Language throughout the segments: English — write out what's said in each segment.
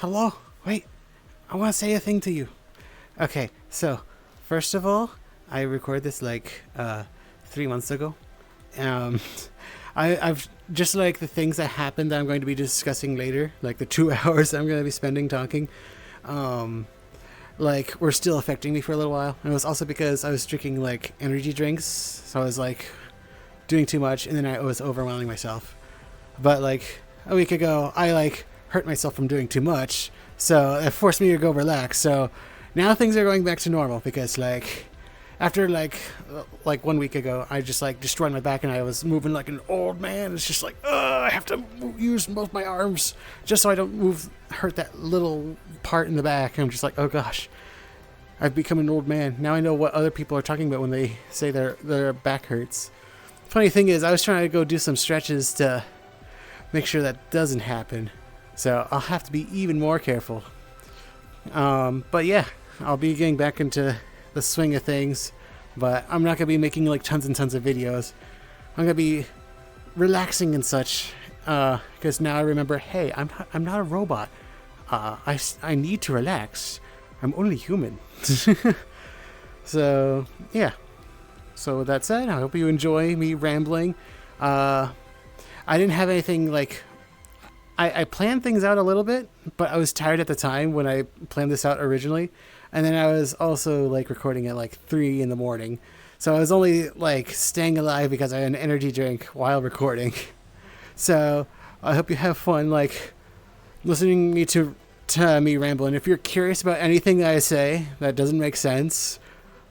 Hello? Wait, I want to say a thing to you. Okay, so, first of all, I recorded this like 3 months ago. Um, I've just like the things that happened that I'm going to be discussing later, like the 2 hours I'm going to be spending talking, like were still affecting me for a little while. And it was also because I was drinking like energy drinks, so I was like doing too much, and then I was overwhelming myself. But like a week ago, I like hurt myself from doing too much, so it forced me to go relax. So now things are going back to normal because like after like 1 week ago, I just like destroyed my back and I was moving like an old man. It's just like, I have to use both my arms just so I don't hurt that little part in the back. And I'm just like, oh gosh, I've become an old man. Now I know what other people are talking about when they say their back hurts. Funny thing is, I was trying to go do some stretches to make sure that doesn't happen. So I'll have to be even more careful. But yeah, I'll be getting back into the swing of things, but I'm not going to be making like tons and tons of videos. I'm going to be relaxing and such, because now I remember, hey, I'm not a robot. I need to relax. I'm only human. So yeah. So with that said, I hope you enjoy me rambling. I didn't have anything like I planned things out a little bit, but I was tired at the time when I planned this out originally. And then I was also like recording at like 3 in the morning. So I was only like staying alive because I had an energy drink while recording. So I hope you have fun like listening to me ramble. And if you're curious about anything that I say that doesn't make sense,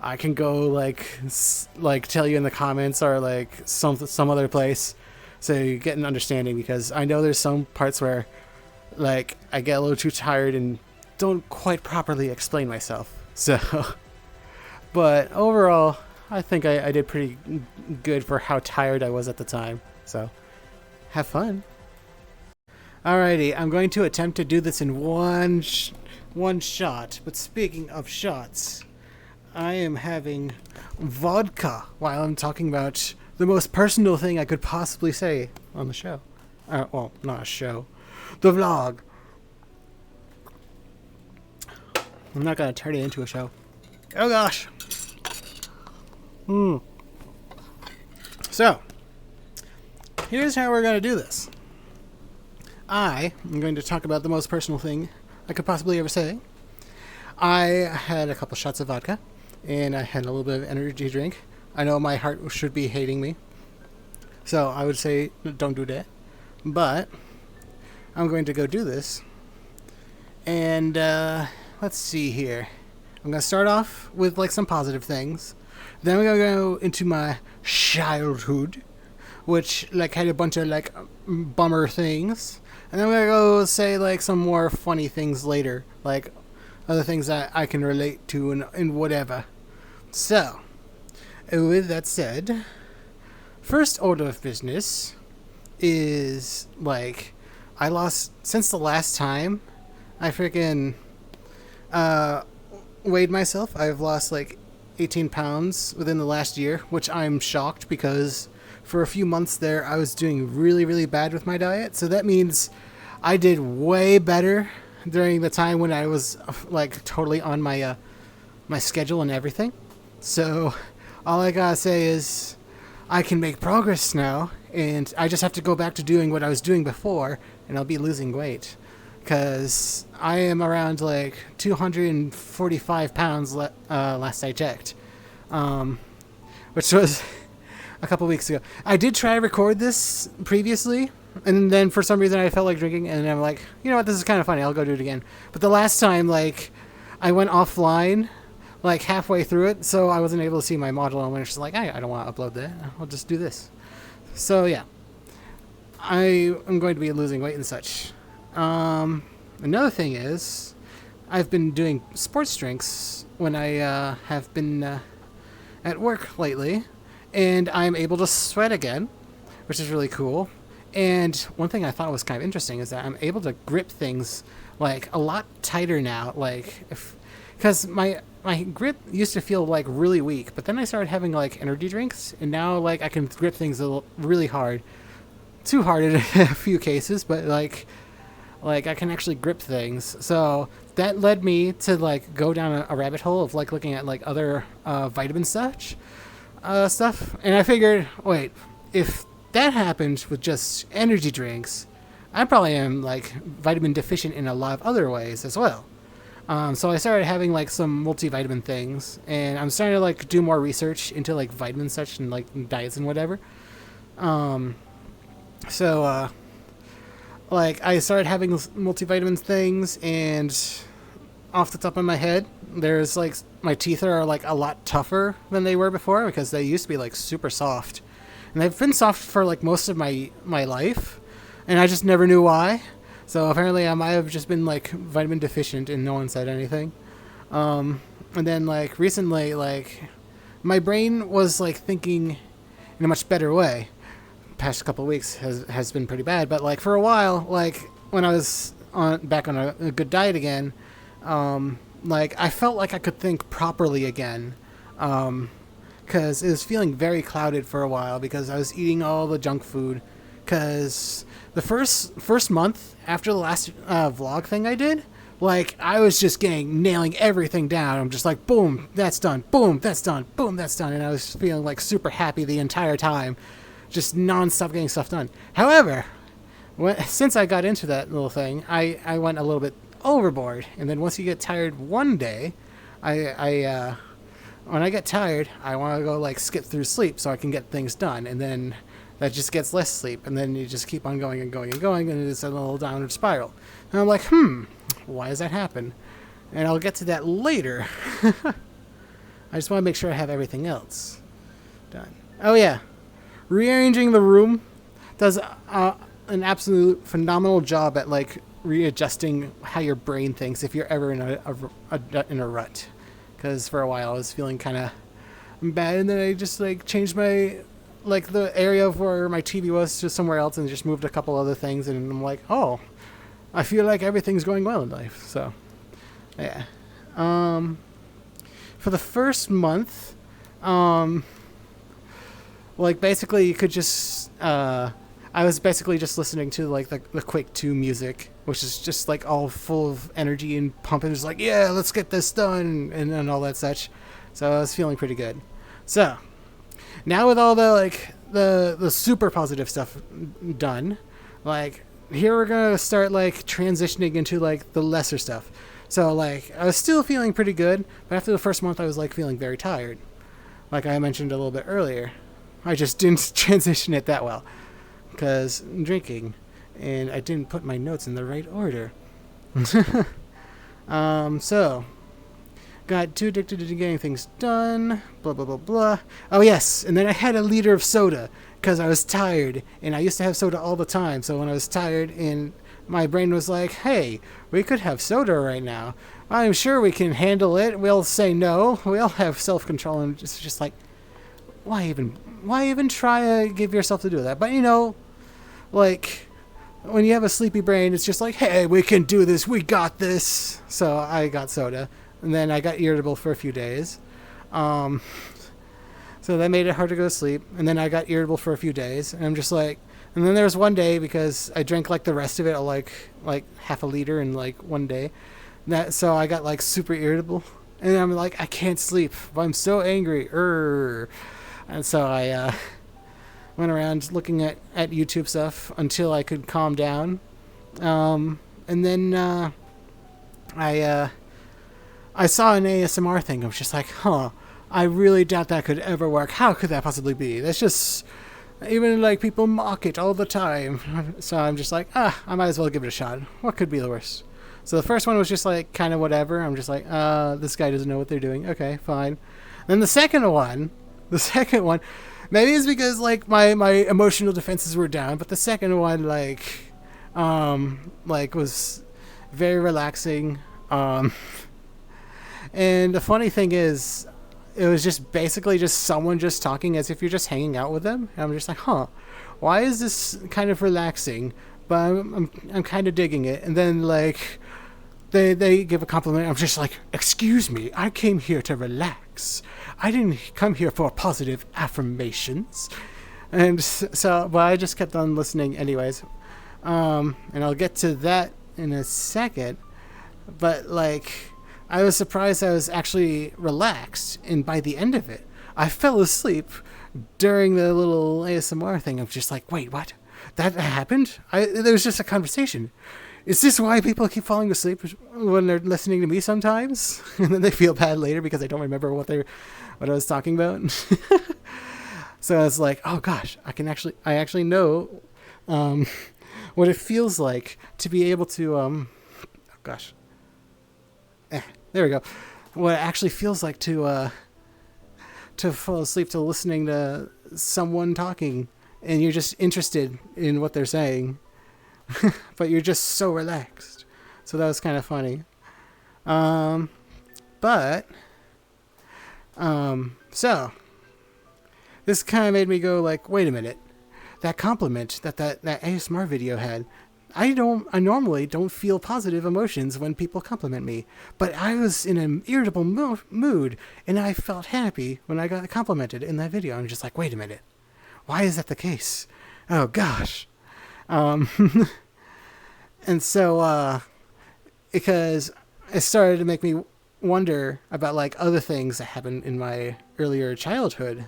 I can go like tell you in the comments or like some other place, so you get an understanding, because I know there's some parts where like I get a little too tired and don't quite properly explain myself. So, but overall, I think I did pretty good for how tired I was at the time. So, have fun. Alrighty, I'm going to attempt to do this in one shot. But speaking of shots, I am having vodka while I'm talking about the most personal thing I could possibly say on the show. Well, not a show. The vlog. I'm not going to turn it into a show. Oh gosh. So, here's how we're going to do this. I am going to talk about the most personal thing I could possibly ever say. I had a couple shots of vodka, and I had a little bit of energy drink. I know my heart should be hating me, so I would say don't do that. But I'm going to go do this. And let's see here. I'm going to start off with like some positive things. Then we're going to go into my childhood, which like had a bunch of like bummer things. And then we're going to go say like some more funny things later, like other things that I can relate to and whatever. So, with that said, first order of business is like I lost, since the last time I freaking weighed myself, I've lost like 18 pounds within the last year, which I'm shocked because for a few months there I was doing really, really bad with my diet. So that means I did way better during the time when I was like totally on my my schedule and everything. So all I gotta say is I can make progress now, and I just have to go back to doing what I was doing before, and I'll be losing weight. Because I am around like 245 pounds last I checked, which was a couple weeks ago. I did try to record this previously, and then for some reason I felt like drinking, and I'm like, you know what, this is kind of funny, I'll go do it again. But the last time, like, I went offline like halfway through it, so I wasn't able to see my model, and I was just like, I don't want to upload that, I'll just do this. So yeah, I am going to be losing weight and such. Another thing is, I've been doing sports drinks when I have been at work lately, and I'm able to sweat again, which is really cool. And one thing I thought was kind of interesting is that I'm able to grip things like a lot tighter now, like because my grip used to feel like really weak, but then I started having like energy drinks, and now like I can grip things really hard. Too hard in a few cases, but like Like I can actually grip things. So that led me to like go down a rabbit hole of like looking at like other vitamin stuff. And I figured, wait, if that happened with just energy drinks, I probably am like vitamin deficient in a lot of other ways as well. So I started having like some multivitamin things, and I'm starting to like do more research into like vitamin such and like diets and whatever. Um, so like I started having multivitamin things, and off the top of my head, there's like my teeth are like a lot tougher than they were before because they used to be like super soft, and they've been soft for like most of my life, and I just never knew why. So apparently I might have just been like vitamin deficient and no one said anything. And then like recently, like my brain was like thinking in a much better way. Past couple of weeks has been pretty bad, but like for a while, like when I was back on a good diet again, like I felt like I could think properly again. Because it was feeling very clouded for a while because I was eating all the junk food. Because the first month after the last vlog thing I did, like I was just nailing everything down. I'm just like, boom, that's done. Boom, that's done. Boom, that's done. And I was feeling like super happy the entire time, just non-stop getting stuff done. However, since I got into that little thing, I went a little bit overboard. And then once you get tired one day, I when I get tired, I want to go like skip through sleep so I can get things done. And then that just gets less sleep, and then you just keep on going and going and going, and it's a little downward spiral. And I'm like, why does that happen? And I'll get to that later. I just want to make sure I have everything else done. Oh yeah, rearranging the room does an absolute phenomenal job at like readjusting how your brain thinks if you're ever in a rut. Because for a while I was feeling kind of bad, and then I just like changed my like the area of where my TV was to somewhere else and just moved a couple other things, and I'm like, oh, I feel like everything's going well in life. So yeah. For the first month, like basically you could just I was basically just listening to like the Quake 2 music, which is just like all full of energy and pumping. It's like, yeah, let's get this done and all that such. So I was feeling pretty good. So now with all the like the super positive stuff done, like here we're gonna start like transitioning into like the lesser stuff. So like I was still feeling pretty good, but after the first month I was like feeling very tired. Like I mentioned a little bit earlier, I just didn't transition it that well because drinking, and I didn't put my notes in the right order. So got too addicted to getting things done, blah, blah, blah, blah. Oh, yes, and then I had a liter of soda because I was tired, and I used to have soda all the time. So when I was tired and my brain was like, hey, we could have soda right now. I'm sure we can handle it. We'll say no. We'll have self-control. And it's just like, why even try to give yourself to do that? But, you know, like when you have a sleepy brain, it's just like, hey, we can do this. We got this. So I got soda. And then I got irritable for a few days. So that made it hard to go to sleep. And then I got irritable for a few days. And I'm just like... And then there was one day, because I drank like the rest of it, like half a liter in like one day. So I got like super irritable. And I'm like, I can't sleep. I'm so angry. And so I went around looking at YouTube stuff until I could calm down. And then I saw an ASMR thing. I was just like, I really doubt that could ever work. How could that possibly be? That's just, even like people mock it all the time. So I'm just like, I might as well give it a shot. What could be the worst? So the first one was just like kind of whatever. I'm just like, this guy doesn't know what they're doing. Okay, fine. Then the second one, maybe it's because like my emotional defenses were down, but the second one like was very relaxing. And the funny thing is, it was just basically just someone just talking as if you're just hanging out with them. And I'm just like, why is this kind of relaxing? But I'm kind of digging it. And then like they give a compliment. I'm just like, excuse me, I came here to relax. I didn't come here for positive affirmations. And so, but I just kept on listening anyways. And I'll get to that in a second. But like, I was surprised I was actually relaxed, and by the end of it, I fell asleep during the little ASMR thing. I'm just like, wait, what? That happened? There was just a conversation. Is this why people keep falling asleep when they're listening to me sometimes? And then they feel bad later because I don't remember what I was talking about. So I was like, oh gosh, I actually know what it feels like to be able to oh gosh. There we go. What it actually feels like to fall asleep to listening to someone talking, and you're just interested in what they're saying, but you're just so relaxed. So that was kind of funny. So this kind of made me go like, wait a minute, that compliment that ASMR video had. I normally don't feel positive emotions when people compliment me, but I was in an irritable mood, and I felt happy when I got complimented in that video. I'm just like, wait a minute, why is that the case? Oh gosh. And so, because it started to make me wonder about like other things that happened in my earlier childhood.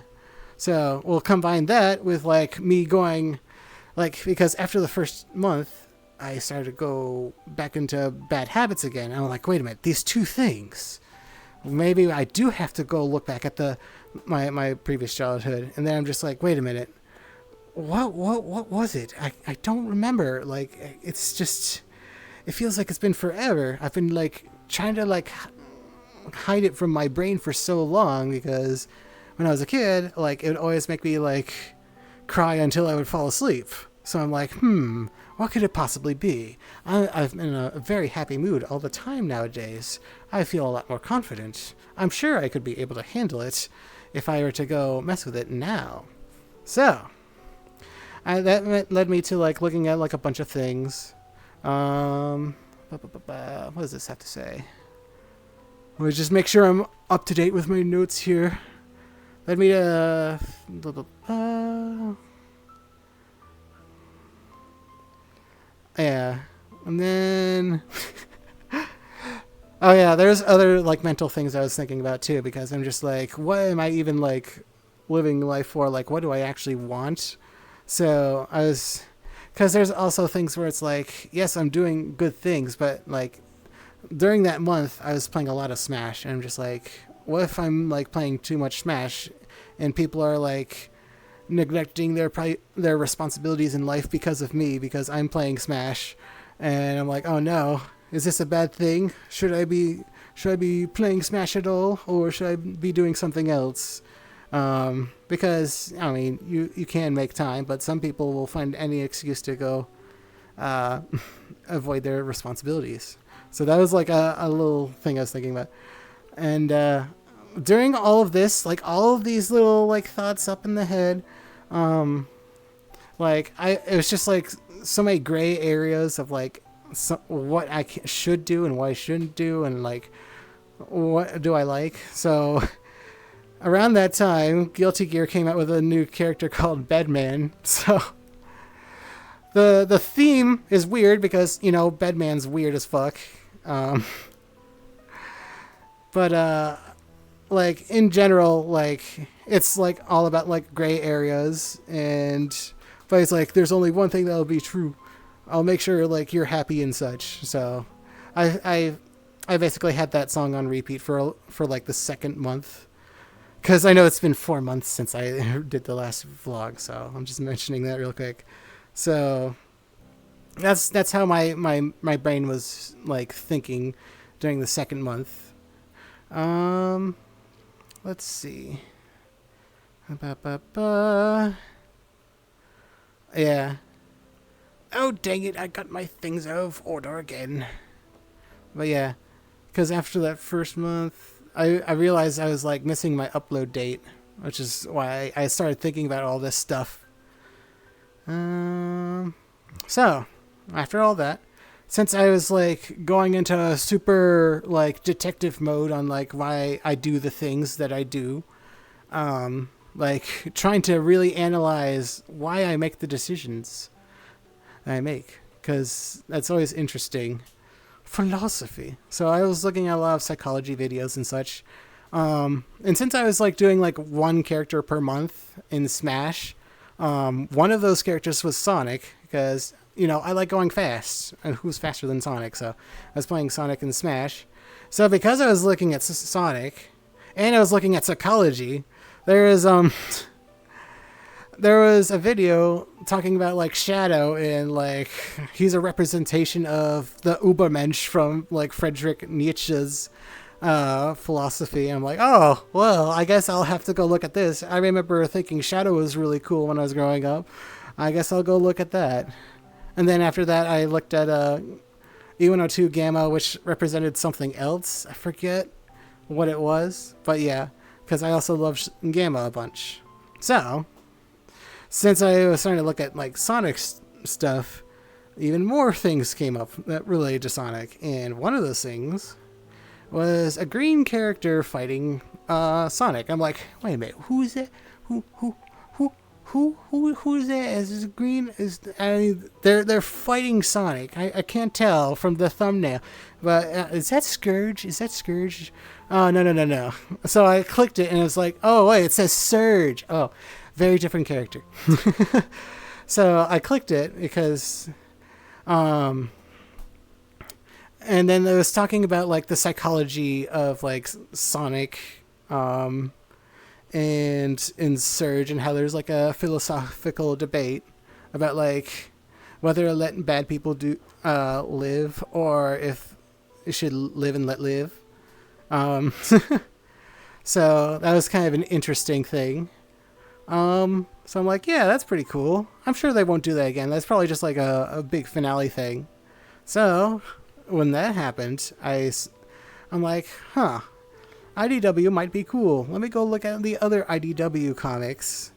So we'll combine that with like me going, like, because after the first month, I started to go back into bad habits again. And I'm like, wait a minute, these two things. Maybe I do have to go look back at my previous childhood. And then I'm just like, wait a minute, what was it? I don't remember. Like, it's just, it feels like it's been forever. I've been like trying to like hide it from my brain for so long, because when I was a kid, like, it would always make me like cry until I would fall asleep. So I'm like, what could it possibly be? I'm in a very happy mood all the time nowadays. I feel a lot more confident. I'm sure I could be able to handle it if I were to go mess with it now. So that led me to like looking at like a bunch of things. What does this have to say? Let me just make sure I'm up to date with my notes here. Led me to yeah, and then oh yeah, there's other like mental things I was thinking about too, because I'm just like, what am I even like living life for? Like, what do I actually want? So I was, because there's also things where it's like, yes, I'm doing good things, but like during that month I was playing a lot of Smash, and I'm just like, what if I'm like playing too much Smash and people are like neglecting their responsibilities in life because of me, because I'm playing Smash, and I'm like, oh no, is this a bad thing? Should I be playing Smash at all, or should I be doing something else? Because I mean, you can make time, but some people will find any excuse to go avoid their responsibilities. So that was like a little thing I was thinking about. And during all of this, like all of these little like thoughts up in the head, like it was just like so many gray areas of like what I should do and what I shouldn't do, and like what do I like. So around that time, Guilty Gear came out with a new character called Bedman. So the theme is weird because, you know, Bedman's weird as fuck. But like in general, like it's like all about like gray areas, but it's like there's only one thing that'll be true. I'll make sure like you're happy and such. So I basically had that song on repeat for like the second month, because I know it's been 4 months since I did the last vlog, so I'm just mentioning that real quick. So that's how my brain was like thinking during the second month. Let's see. Yeah. Oh, dang it, I got my things out of order again. But yeah, because after that first month, I realized I was like missing my upload date, which is why I started thinking about all this stuff. So, after all that, since I was like going into a super like detective mode on like why I do the things that I do, like trying to really analyze why I make the decisions I make, because that's always interesting. Philosophy. So I was looking at a lot of psychology videos and such. And since I was like doing like one character per month in Smash, one of those characters was Sonic, because, you know, I like going fast. And who's faster than Sonic? So I was playing Sonic in Smash. So because I was looking at Sonic, and I was looking at psychology, there is there was a video talking about like Shadow, and like he's a representation of the Übermensch from like Friedrich Nietzsche's philosophy. I'm like, oh well, I guess I'll have to go look at this. I remember thinking Shadow was really cool when I was growing up. I guess I'll go look at that. And then after that, I looked at E102 Gamma, which represented something else. I forget what it was, but yeah, because I also love Gamma a bunch. So since I was starting to look at like Sonic stuff, even more things came up that related to Sonic, and one of those things was a green character fighting Sonic. I'm like, wait a minute, who is it? Who is that? Is it green? They're fighting Sonic. I can't tell from the thumbnail, but is that Scourge? Is that Scourge? Oh no. So I clicked it and it was like, oh wait, it says Surge. Oh, very different character. So I clicked it because, and then it was talking about like the psychology of like Sonic, and in Surge, and how there's like a philosophical debate about like whether letting bad people do live, or if it should live and let live. So that was kind of an interesting thing. So I'm like, yeah, that's pretty cool. I'm sure they won't do that again. That's probably just like a big finale thing. So when that happened, I'm like, huh, IDW might be cool. Let me go look at the other IDW comics.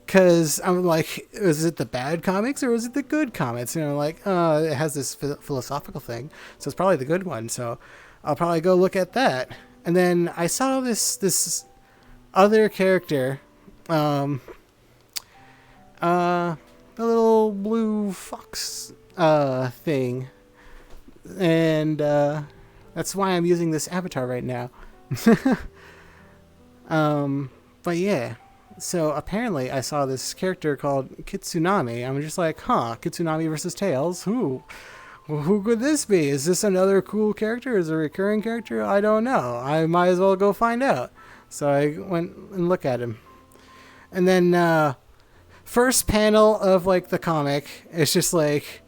Because I'm like, is it the bad comics or is it the good comics? You know, like, it has this philosophical thing, so it's probably the good one. So I'll probably go look at that. And then I saw this other character, the little blue fox thing, and that's why I'm using this avatar right now. But yeah, so apparently I saw this character called Kitsunami. I'm just like, huh, Kitsunami versus Tails? Who could this be? Is this another cool character? Is it a recurring character? I don't know. I might as well go find out. So I went and looked at him. And then first panel of like the comic, it's just like,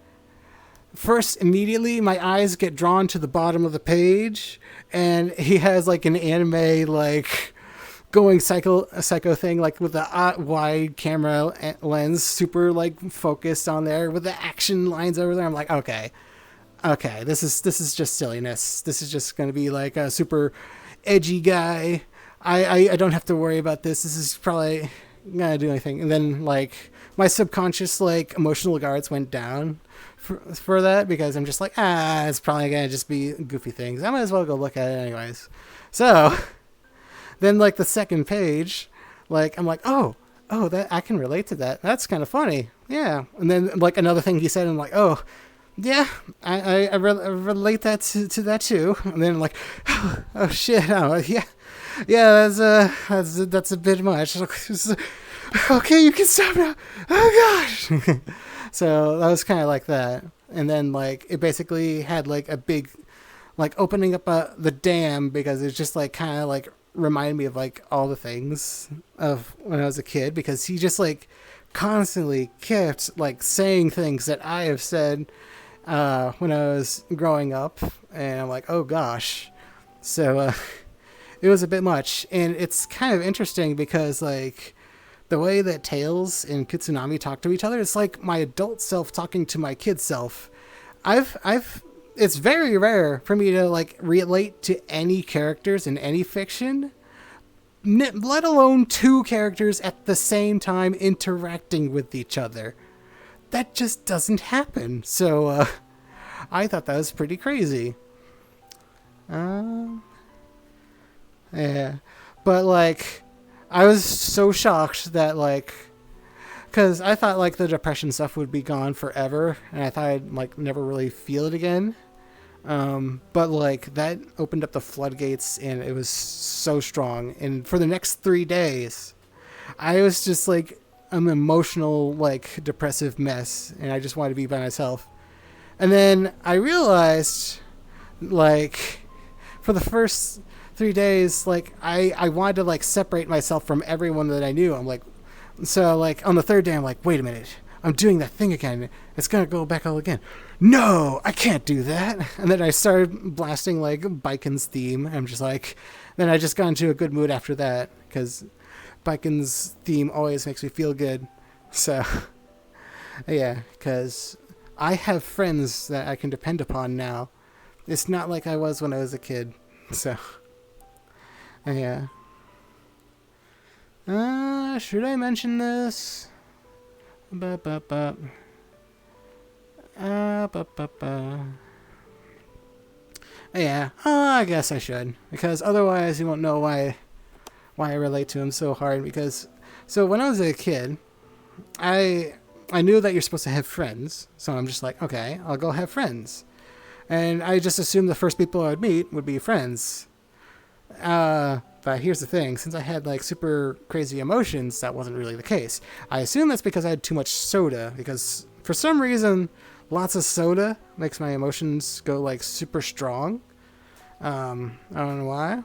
first immediately my eyes get drawn to the bottom of the page, and he has like an anime like going psycho thing, like with the wide camera lens, super like focused on there with the action lines over there. I'm like, okay, this is just silliness. This is just gonna be like a super edgy guy. I don't have to worry about this. This is probably not gonna do anything. And then like my subconscious like emotional guards went down for that, because I'm just like, it's probably gonna just be goofy things. I might as well go look at it anyways. So then like the second page, like I'm like, oh, that I can relate to that. That's kind of funny. Yeah. And then like another thing he said, I'm like, oh yeah, I relate that to that too. And then like, oh shit, yeah, that's a bit much. Okay, you can stop now. Oh gosh. So that was kind of like that. And then like it basically had like a big like opening up the dam, because it's just like kind of like reminded me of like all the things of when I was a kid, because he just like constantly kept like saying things that I have said when I was growing up, and I'm like, oh gosh. So it was a bit much. And it's kind of interesting because like the way that Tails and Kitsunami talk to each other, it's like my adult self talking to my kid self. It's very rare for me to like relate to any characters in any fiction, let alone two characters at the same time interacting with each other. That just doesn't happen. So I thought that was pretty crazy. Yeah, but like I was so shocked that like Because I thought like the depression stuff would be gone forever, and I thought I'd like never really feel it again. But like that opened up the floodgates, and it was so strong. And for the next 3 days, I was just like an emotional, like depressive mess, and I just wanted to be by myself. And then I realized, like, for the first 3 days, like I wanted to like separate myself from everyone that I knew. I'm like, so like on the third day, I'm like, wait a minute, I'm doing that thing again. It's gonna go back all again. No, I can't do that. And then I started blasting like Biken's theme. I'm just like, then I just got into a good mood after that because Biken's theme always makes me feel good. So yeah, because I have friends that I can depend upon now. It's not like I was when I was a kid. So yeah. Should I mention this? Ba. Yeah, I guess I should, because otherwise you won't know why I relate to him so hard. Because so when I was a kid, I knew that you're supposed to have friends, so I'm just like, okay, I'll go have friends, and I just assumed the first people I'd meet would be friends. But here's the thing, since I had like super crazy emotions, that wasn't really the case. I assume that's because I had too much soda, because for some reason, lots of soda makes my emotions go like super strong. I don't know why,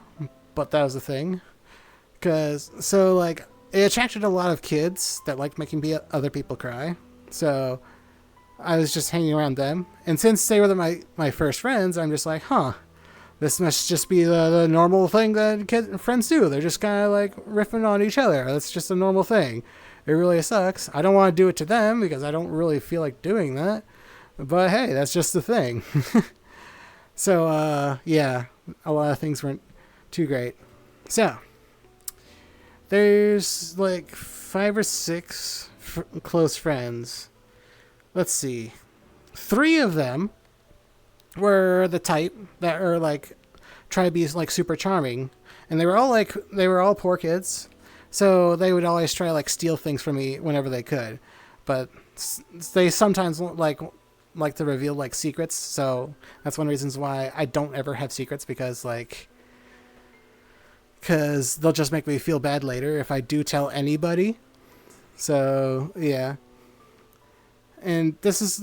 but that was the thing. Cause so like it attracted a lot of kids that liked making other people cry. So I was just hanging around them, and since they were my first friends, I'm just like, huh. This must just be the normal thing that friends do. They're just kind of like riffing on each other. That's just a normal thing. It really sucks. I don't want to do it to them because I don't really feel like doing that. But hey, that's just the thing. So, yeah, a lot of things weren't too great. So, there's like 5 or 6 close friends. Let's see. 3 of them were the type that are like try to be like super charming, and they were all poor kids, so they would always try to like steal things from me whenever they could, but they sometimes like to reveal like secrets. So that's one of the reasons why I don't ever have secrets, because they'll just make me feel bad later if I do tell anybody. So yeah. And this is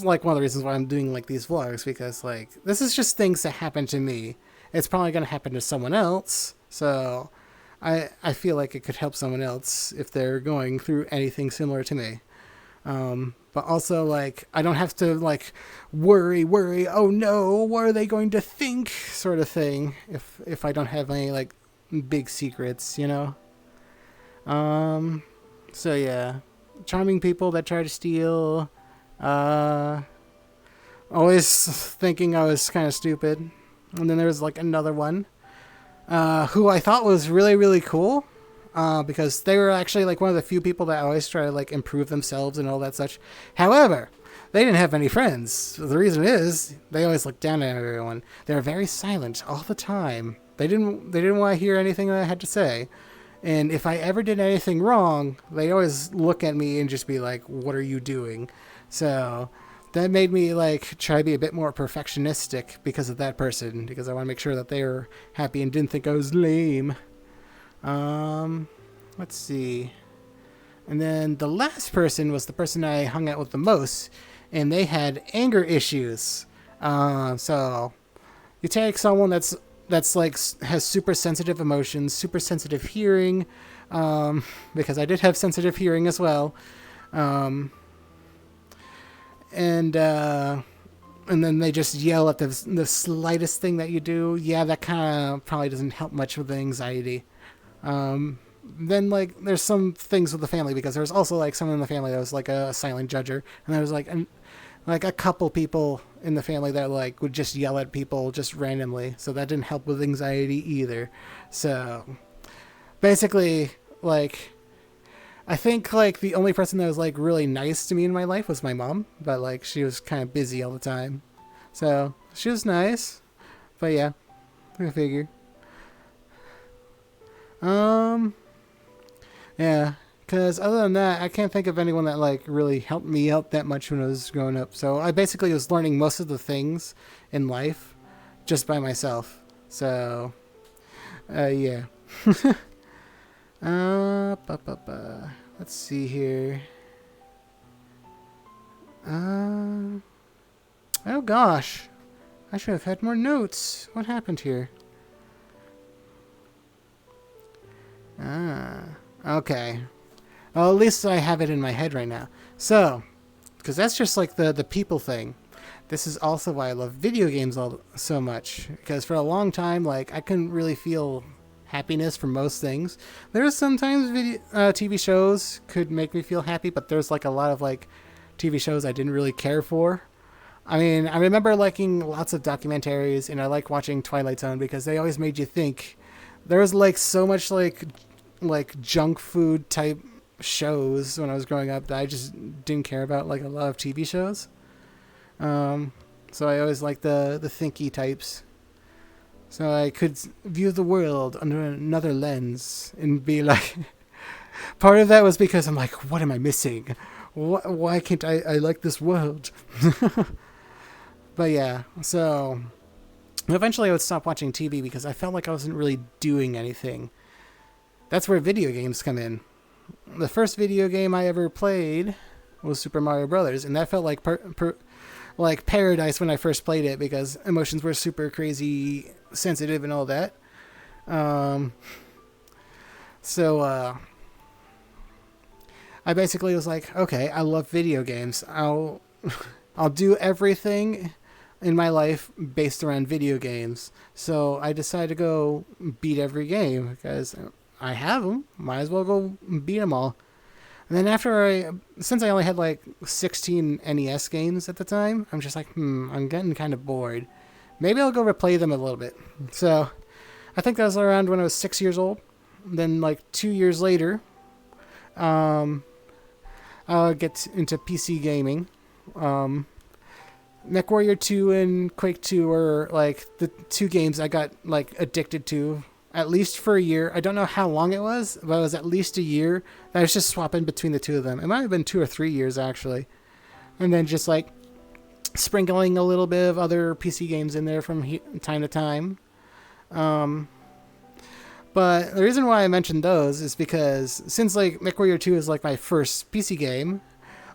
like one of the reasons why I'm doing like these vlogs, because like this is just things that happen to me. It's probably gonna happen to someone else, so I feel like it could help someone else if they're going through anything similar to me. But also like I don't have to like worry. Oh no, what are they going to think? Sort of thing. If I don't have any like big secrets, you know. So yeah. Charming people that try to steal, always thinking I was kind of stupid. And then there was like another one, who I thought was really, really cool, because they were actually like one of the few people that always try to like improve themselves and all that such. However, they didn't have any friends. The reason is they always looked down at everyone. They were very silent all the time. They didn't want to hear anything that I had to say. And if I ever did anything wrong, they always look at me and just be like, what are you doing? So that made me like try to be a bit more perfectionistic because of that person, because I want to make sure that they were happy and didn't think I was lame. Let's see. And then the last person was the person I hung out with the most, and they had anger issues. So you take someone that's like has super sensitive emotions, super sensitive hearing, because I did have sensitive hearing as well, and then they just yell at the slightest thing that you do. Yeah, that kind of probably doesn't help much with the anxiety. Then like there's some things with the family, because there was also like someone in the family that was like a silent judger, and there was like a couple people in the family that like would just yell at people just randomly, so that didn't help with anxiety either. So basically, like I think like the only person that was like really nice to me in my life was my mom, but like she was kind of busy all the time, so she was nice. But yeah, I figure. Yeah, Because other than that, I can't think of anyone that like really helped me out that much when I was growing up. So I basically was learning most of the things in life just by myself. So, yeah. Let's see here. Oh gosh, I should have had more notes. What happened here? Okay. Well, at least I have it in my head right now. So, because that's just like the people thing. This is also why I love video games so much. Because for a long time, like, I couldn't really feel happiness for most things. There's sometimes TV shows could make me feel happy, but there's like a lot of like TV shows I didn't really care for. I mean, I remember liking lots of documentaries, and I like watching Twilight Zone because they always made you think. There was like so much like junk food type shows when I was growing up that I just didn't care about, like a lot of TV shows. So I always liked the thinky types. So I could view the world under another lens and be like, part of that was because I'm like, what am I missing? Why can't I like this world? But yeah, so eventually I would stop watching TV because I felt like I wasn't really doing anything. That's where video games come in. The first video game I ever played was Super Mario Brothers, and that felt like like paradise when I first played it because emotions were super crazy sensitive and all that. So I basically was like, okay, I love video games. I'll do everything in my life based around video games. So I decided to go beat every game because I have them. Might as well go beat them all. And then since I only had like 16 NES games at the time, I'm just like, I'm getting kind of bored. Maybe I'll go replay them a little bit. So I think that was around when I was 6 years old. Then like 2 years later, I'll get into PC gaming. MechWarrior 2 and Quake 2 were like the two games I got like addicted to, at least for a year. I don't know how long it was, but it was at least a year. I was just swapping between the two of them. It might have been 2 or 3 years actually. And then just like sprinkling a little bit of other PC games in there from time to time. But the reason why I mentioned those is because since like MechWarrior 2 is like my first PC game,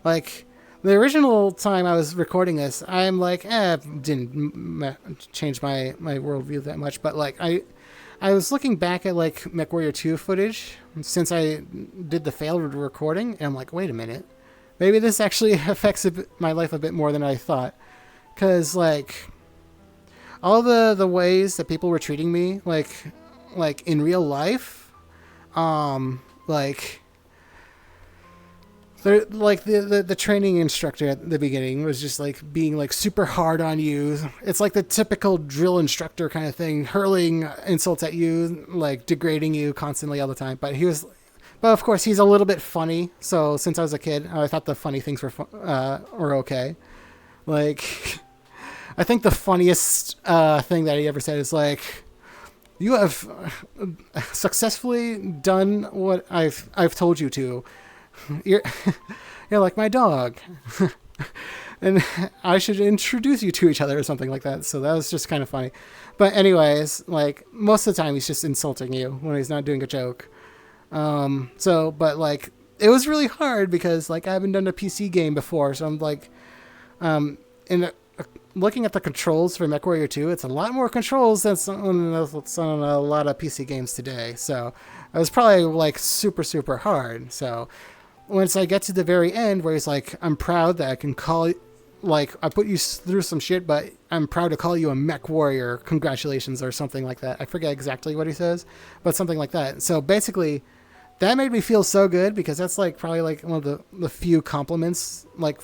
like the original time I was recording this, I'm like, didn't change my worldview that much. But like I was looking back at like MechWarrior 2 footage since I did the failed recording, and I'm like, wait a minute, maybe this actually affects my life a bit more than I thought, because like all the ways that people were treating me, like in real life, like. Like the training instructor at the beginning was just like being like super hard on you. It's like the typical drill instructor kind of thing, hurling insults at you, like degrading you constantly all the time. But of course he's a little bit funny. So since I was a kid, I thought the funny things were okay. Like, I think the funniest thing that he ever said is like, "You have successfully done what I've told you to. You're like my dog." And I should introduce you to each other or something like that. So that was just kind of funny. But anyways, like most of the time he's just insulting you when he's not doing a joke. But like it was really hard because like I haven't done a PC game before. So I'm like, looking at the controls for MechWarrior 2, it's a lot more controls than on a lot of PC games today. So it was probably like super, super hard. So once I get to the very end where he's like, I'm proud that I can call, like, I put you through some shit, but I'm proud to call you a mech warrior. Congratulations, or something like that. I forget exactly what he says, but something like that. So basically, that made me feel so good because that's like probably like one of the few compliments, like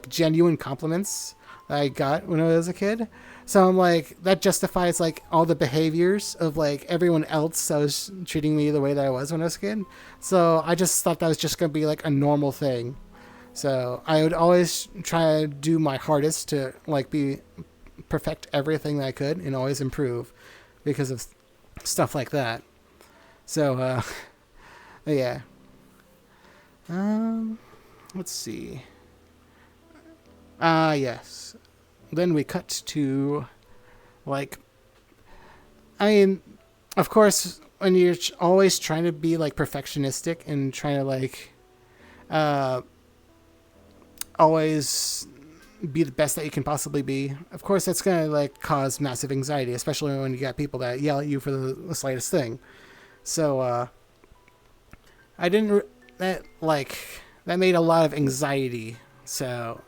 genuine compliments that I got when I was a kid. So I'm like, that justifies like all the behaviors of like everyone else that was treating me the way that I was when I was a kid. So I just thought that was just going to be like a normal thing. So I would always try to do my hardest to like perfect everything that I could and always improve because of stuff like that. So, yeah. Let's see. Yes. Then we cut to, like, I mean, of course, when you're always trying to be, like, perfectionistic and trying to, like, always be the best that you can possibly be, of course, that's going to, like, cause massive anxiety, especially when you got people that yell at you for the slightest thing. So, I didn't, that made a lot of anxiety. So,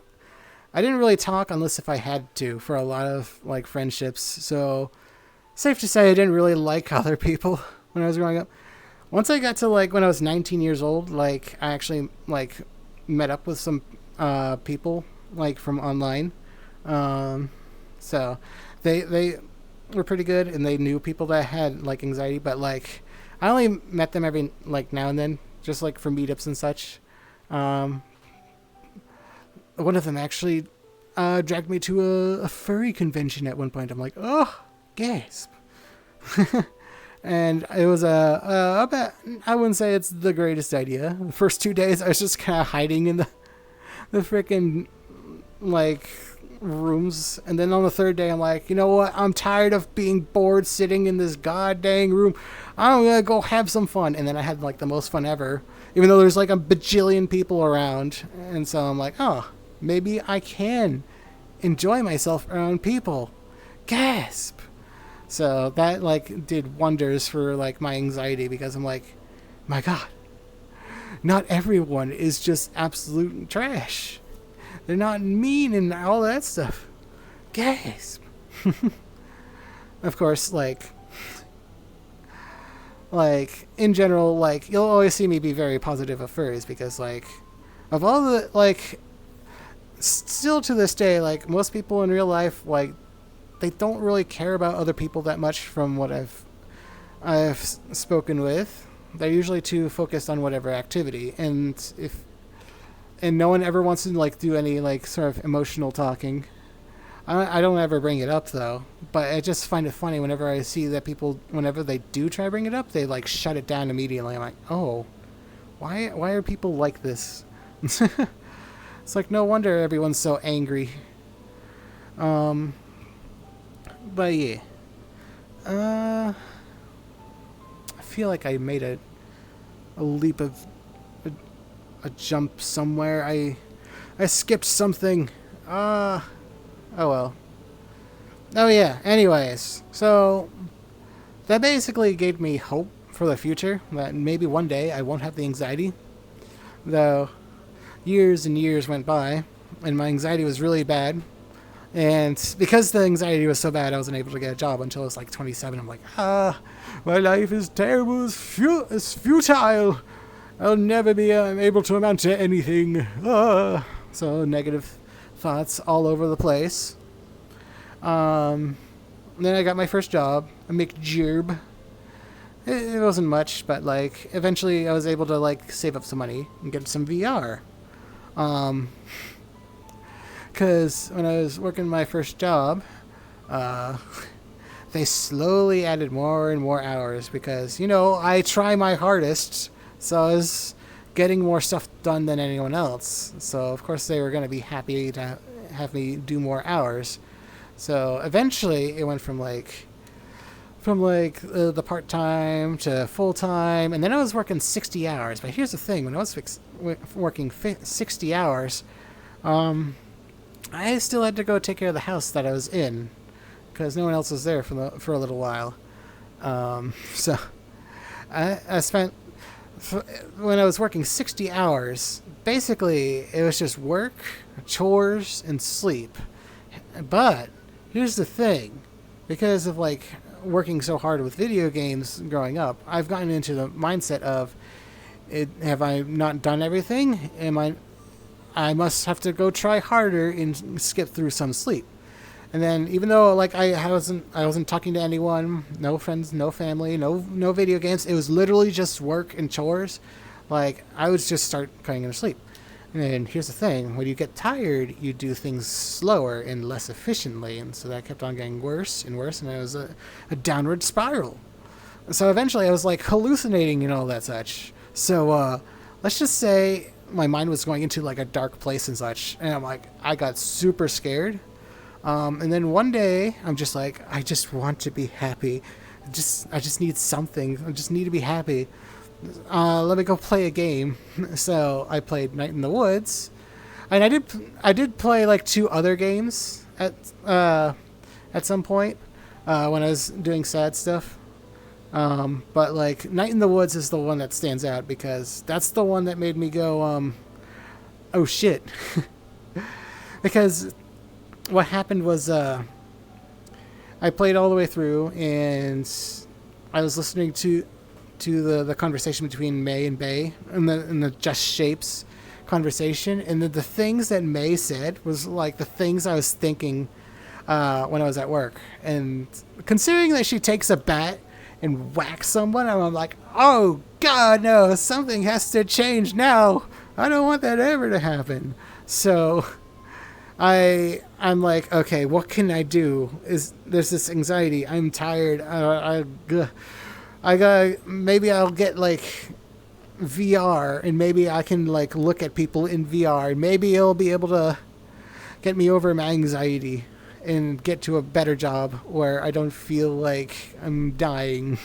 I didn't really talk unless if I had to for a lot of, like, friendships. So, safe to say I didn't really like other people when I was growing up. Once I got to, like, when I was 19 years old, like, I actually, like, met up with some people, like, from online. So they were pretty good, and they knew people that had, like, anxiety, but, like, I only met them every, like, now and then, just, like, for meetups and such. One of them actually dragged me to a furry convention at one point. I'm like, oh, gasp. And it was I wouldn't say it's the greatest idea. The first 2 days, I was just kind of hiding in the freaking, like, rooms. And then on the third day, I'm like, you know what? I'm tired of being bored sitting in this goddamn room. I'm going to go have some fun. And then I had, like, the most fun ever, even though there's, like, a bajillion people around. And so I'm like, oh, maybe I can enjoy myself around people. Gasp. So that, like, did wonders for, like, my anxiety, because I'm like, my God, not everyone is just absolute trash. They're not mean and all that stuff. Gasp. Of course, like, in general, like, you'll always see me be very positive of furries, because, like, of all the, like, still to this day, like, most people in real life, like, they don't really care about other people that much from what I've spoken with. They're usually too focused on whatever activity, and no one ever wants to, like, do any, like, sort of emotional talking. I don't ever bring it up, though, but I just find it funny whenever I see that people, whenever they do try to bring it up, they, like, shut it down immediately. I'm like, oh, why are people like this? It's like, no wonder everyone's so angry. But yeah, I feel like I made a leap of a jump somewhere. I skipped something. Oh well. Oh yeah. Anyways, so that basically gave me hope for the future that maybe one day I won't have the anxiety. Though years and years went by, and my anxiety was really bad. And because the anxiety was so bad, I wasn't able to get a job until I was, like, 27. I'm like, my life is terrible. It's futile. I'll never be able to amount to anything. So negative thoughts all over the place. Then I got my first job, a McJerb. It wasn't much, but, like, eventually I was able to, like, save up some money and get some VR. Because when I was working my first job, they slowly added more and more hours because, you know, I try my hardest, so I was getting more stuff done than anyone else. So, of course, they were going to be happy to have me do more hours. So, eventually, it went from the part-time to full-time, and then I was working 60 hours. But here's the thing, when I was working 60 hours, I still had to go take care of the house that I was in because no one else was there for a little while. So I spent, when I was working 60 hours, basically it was just work, chores, and sleep. But here's the thing, because of, like, working so hard with video games growing up, I've gotten into the mindset of, have I not done everything? I must have to go try harder and skip through some sleep. And then, even though, like, I wasn't talking to anyone, no friends, no family, no video games, it was literally just work and chores. Like, I would just start cutting into sleep. And then here's the thing: when you get tired, you do things slower and less efficiently, and so that kept on getting worse and worse, and it was a downward spiral. So eventually, I was, like, hallucinating and all that such. So let's just say my mind was going into like a dark place and such, and I'm like, I got super scared. And then one day, I'm just like, I just want to be happy. I just need something. I just need to be happy. Let me go play a game. So I played Night in the Woods, and I did play like 2 other games at some point when I was doing sad stuff. But like Night in the Woods is the one that stands out because that's the one that made me go, oh shit. Because what happened was I played all the way through, and I was listening to the conversation between May and Bay, and the Just Shapes conversation, and the things that May said was like the things I was thinking when I was at work. And considering that she takes a bat and whacks someone, I'm like, oh god, no, something has to change now. I don't want that ever to happen. So I'm like, okay, what can I do? There's this anxiety. I'm tired. Maybe I'll get like VR, and maybe I can like look at people in VR, and maybe it'll be able to get me over my anxiety and get to a better job where I don't feel like I'm dying.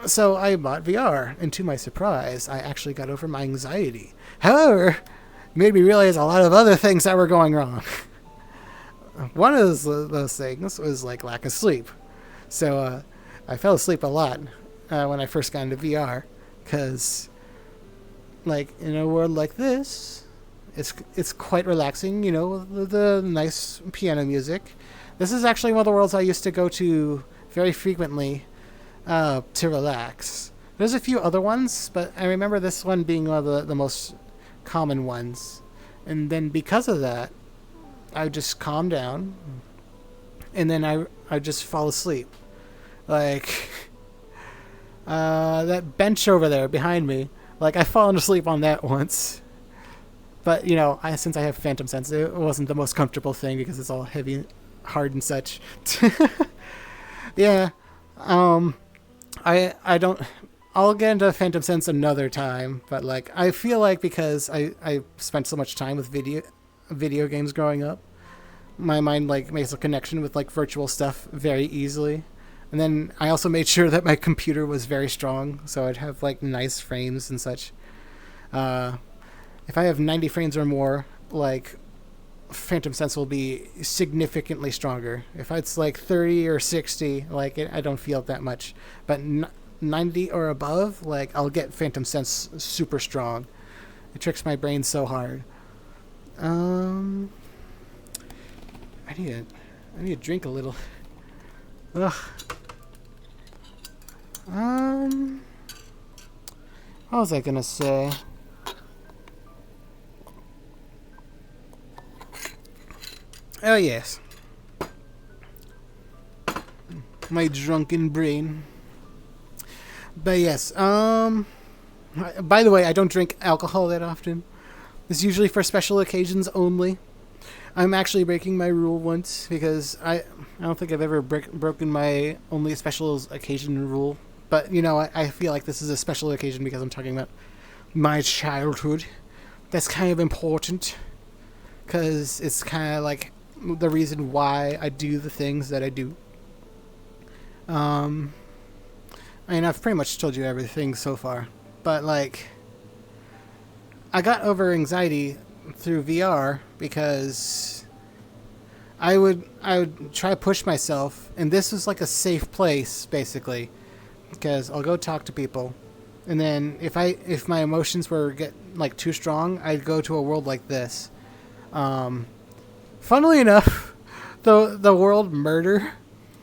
So I bought VR, and to my surprise, I actually got over my anxiety. However, made me realize a lot of other things that were going wrong. One of those things was like lack of sleep. So I fell asleep a lot when I first got into VR, because like in a world like this, it's quite relaxing, you know, the nice piano music. This is actually one of the worlds I used to go to very frequently to relax. There's a few other ones, but I remember this one being one of the most common ones. And then because of that, I just calm down, and then I just fall asleep. Like that bench over there behind me, like I've fallen asleep on that once. But you know, since I have phantom sense, it wasn't the most comfortable thing because it's all heavy, hard and such. Yeah. I don't. I'll get into Phantom Sense another time, but like I feel like because I spent so much time with video games growing up, my mind like makes a connection with like virtual stuff very easily. And then I also made sure that my computer was very strong, so I'd have like nice frames and such. If I have 90 frames or more, like Phantom Sense will be significantly stronger. If it's like 30 or 60, like I don't feel it that much. But 90 or above, like I'll get Phantom Sense super strong. It tricks my brain so hard. I need to drink a little. Ugh. What was I gonna say? Oh yes, my drunken brain. But yes, by the way, I don't drink alcohol that often. It's usually for special occasions only. I'm actually breaking my rule once because I don't think I've ever broken my only special occasion rule. But, you know, I feel like this is a special occasion because I'm talking about my childhood. That's kind of important because it's kind of like the reason why I do the things that I do. I mean, I've pretty much told you everything so far. But, like, I got over anxiety through VR because I would try to push myself, and this was like a safe place, basically. Because I'll go talk to people, and then if my emotions were like too strong, I'd go to a world like this. Funnily enough, the world Murder,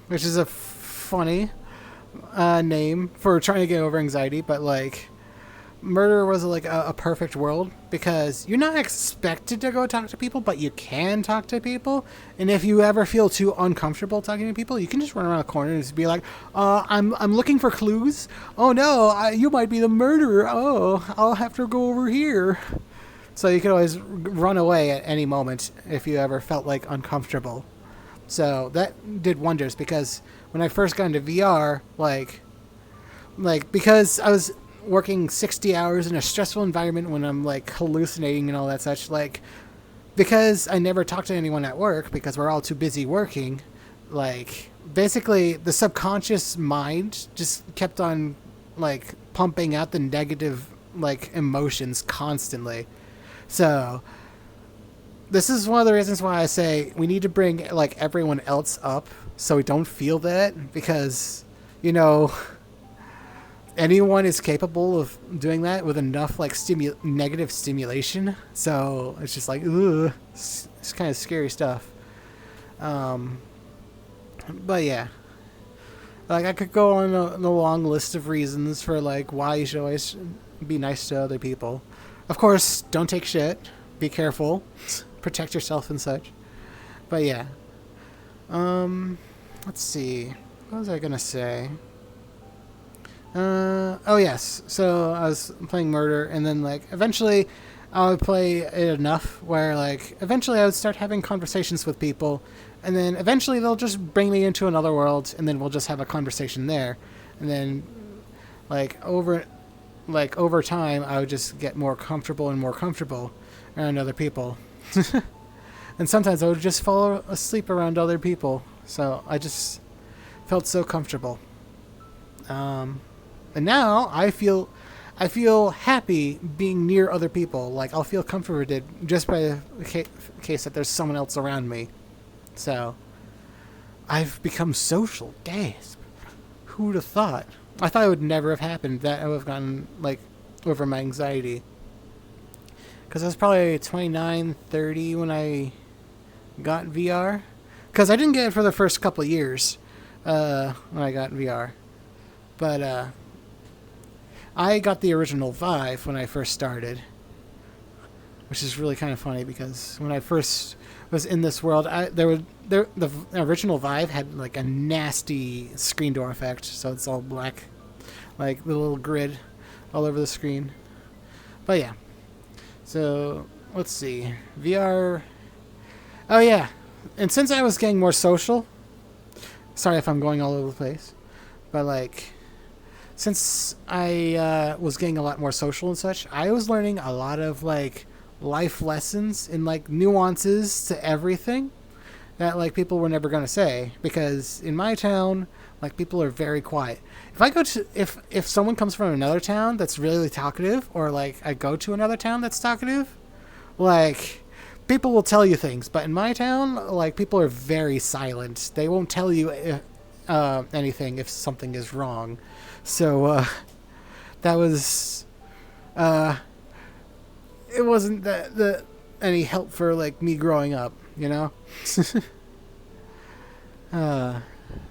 which is a funny name for trying to get over anxiety, but like Murder was like a perfect world because you're not expected to go talk to people, but you can talk to people. And if you ever feel too uncomfortable talking to people, you can just run around a corner and just be like, I'm looking for clues. Oh no, you might be the murderer. Oh, I'll have to go over here. So you can always run away at any moment if you ever felt like uncomfortable. So that did wonders because when I first got into VR, like because I was working 60 hours in a stressful environment when I'm like hallucinating and all that such, like, because I never talk to anyone at work because we're all too busy working, like, basically the subconscious mind just kept on like pumping out the negative like emotions constantly. So this is one of the reasons why I say we need to bring like everyone else up so we don't feel that, because, you know, anyone is capable of doing that with enough like negative stimulation. So it's just like, ugh, it's kind of scary stuff. But yeah, like I could go on a long list of reasons for like why you should always be nice to other people. Of course, don't take shit. Be careful. Protect yourself and such. But yeah. Let's see. What was I gonna say? Oh yes. So I was playing Murder, and then like eventually I would play it enough where like eventually I would start having conversations with people, and then eventually they'll just bring me into another world, and then we'll just have a conversation there, and then like over time I would just get more comfortable and more comfortable around other people. And sometimes I would just fall asleep around other people, so I just felt so comfortable. And now I feel happy being near other people. Like I'll feel comforted just by the case that there's someone else around me. So I've become social. Gasp! Who would have thought? I thought it would never have happened. That I would have gotten like over my anxiety. Because I was probably 29, 30 when I got VR. Because I didn't get it for the first couple of years when I got VR. But I got the original Vive when I first started. Which is really kind of funny because when I first was in this world, the original Vive had like a nasty screen door effect. So it's all black. Like the little grid all over the screen. But yeah. So, let's see. VR. Oh, yeah. And since I was getting more social. Sorry if I'm going all over the place. But, like, since I was getting a lot more social and such, I was learning a lot of, like, life lessons and, like, nuances to everything that, like, people were never going to say. Because in my town, like, people are very quiet. If I go to, if someone comes from another town that's really talkative, or like I go to another town that's talkative, like people will tell you things. But in my town, like people are very silent. They won't tell you anything if something is wrong. So that was, it wasn't that any help for like me growing up, you know.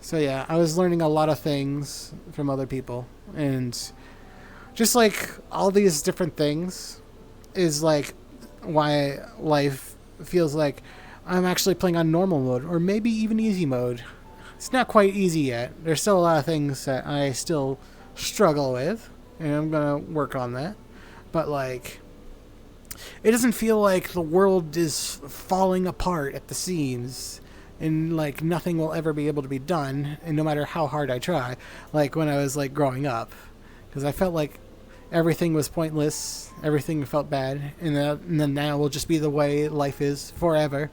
So yeah, I was learning a lot of things from other people, and just like all these different things is like why life feels like I'm actually playing on normal mode or maybe even easy mode. It's not quite easy yet. There's still a lot of things that I still struggle with, and I'm gonna work on that. But like, it doesn't feel like the world is falling apart at the seams. And, like, nothing will ever be able to be done, and no matter how hard I try, like, when I was, like, growing up. Because I felt like everything was pointless, everything felt bad, and then now will just be the way life is forever.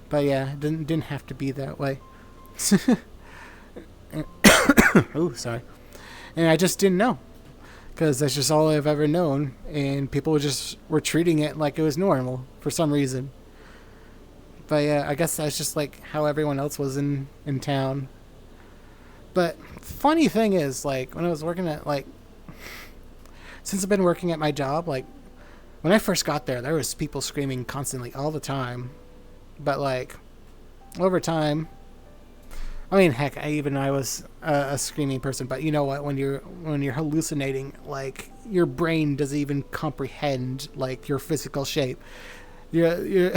But, yeah, it didn't have to be that way. Oh, sorry. And I just didn't know. Because that's just all I've ever known, and people were treating it like it was normal for some reason. But yeah, I guess that's just like how everyone else was in town. But funny thing is, like, when I was working at, like, since I've been working at my job, like, when I first got there was people screaming constantly all the time. But, like, over time, I mean, heck, I was a screaming person, but you know what, when you're hallucinating, like, your brain doesn't even comprehend, like, your physical shape. You're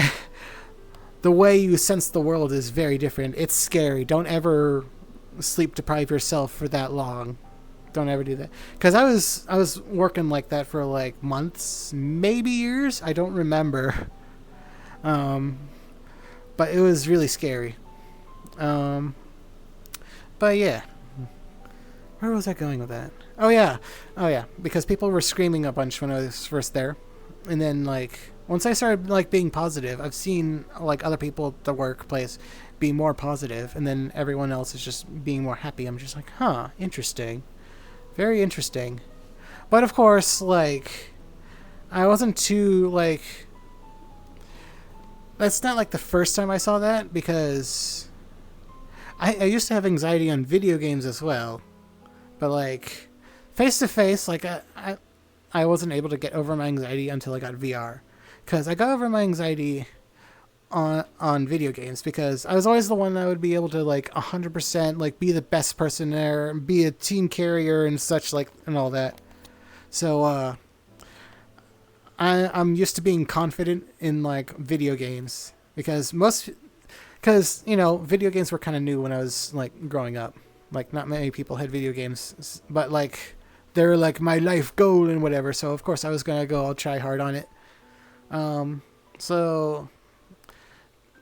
the way you sense the world is very different. It's scary. Don't ever sleep deprive yourself for that long. Don't ever do that. Because I was working like that for like months, maybe years. I don't remember. But it was really scary. But yeah. Where was I going with that? Oh yeah, because people were screaming a bunch when I was first there, and then like once I started like being positive, I've seen like other people at the workplace be more positive, and then everyone else is just being more happy. I'm just like, huh, interesting, very interesting. But of course, like I wasn't too like. That's not like the first time I saw that because I used to have anxiety on video games as well. But like face to face, like I wasn't able to get over my anxiety until I got VR, because I got over my anxiety on video games because I was always the one that would be able to like 100% like be the best person there, be a team carrier and such like and all that. So I'm used to being confident in like video games because video games were kind of new when I was like growing up. Like, not many people had video games, but, like, they're, like, my life goal and whatever. So, of course, I was going to go all try hard on it. So,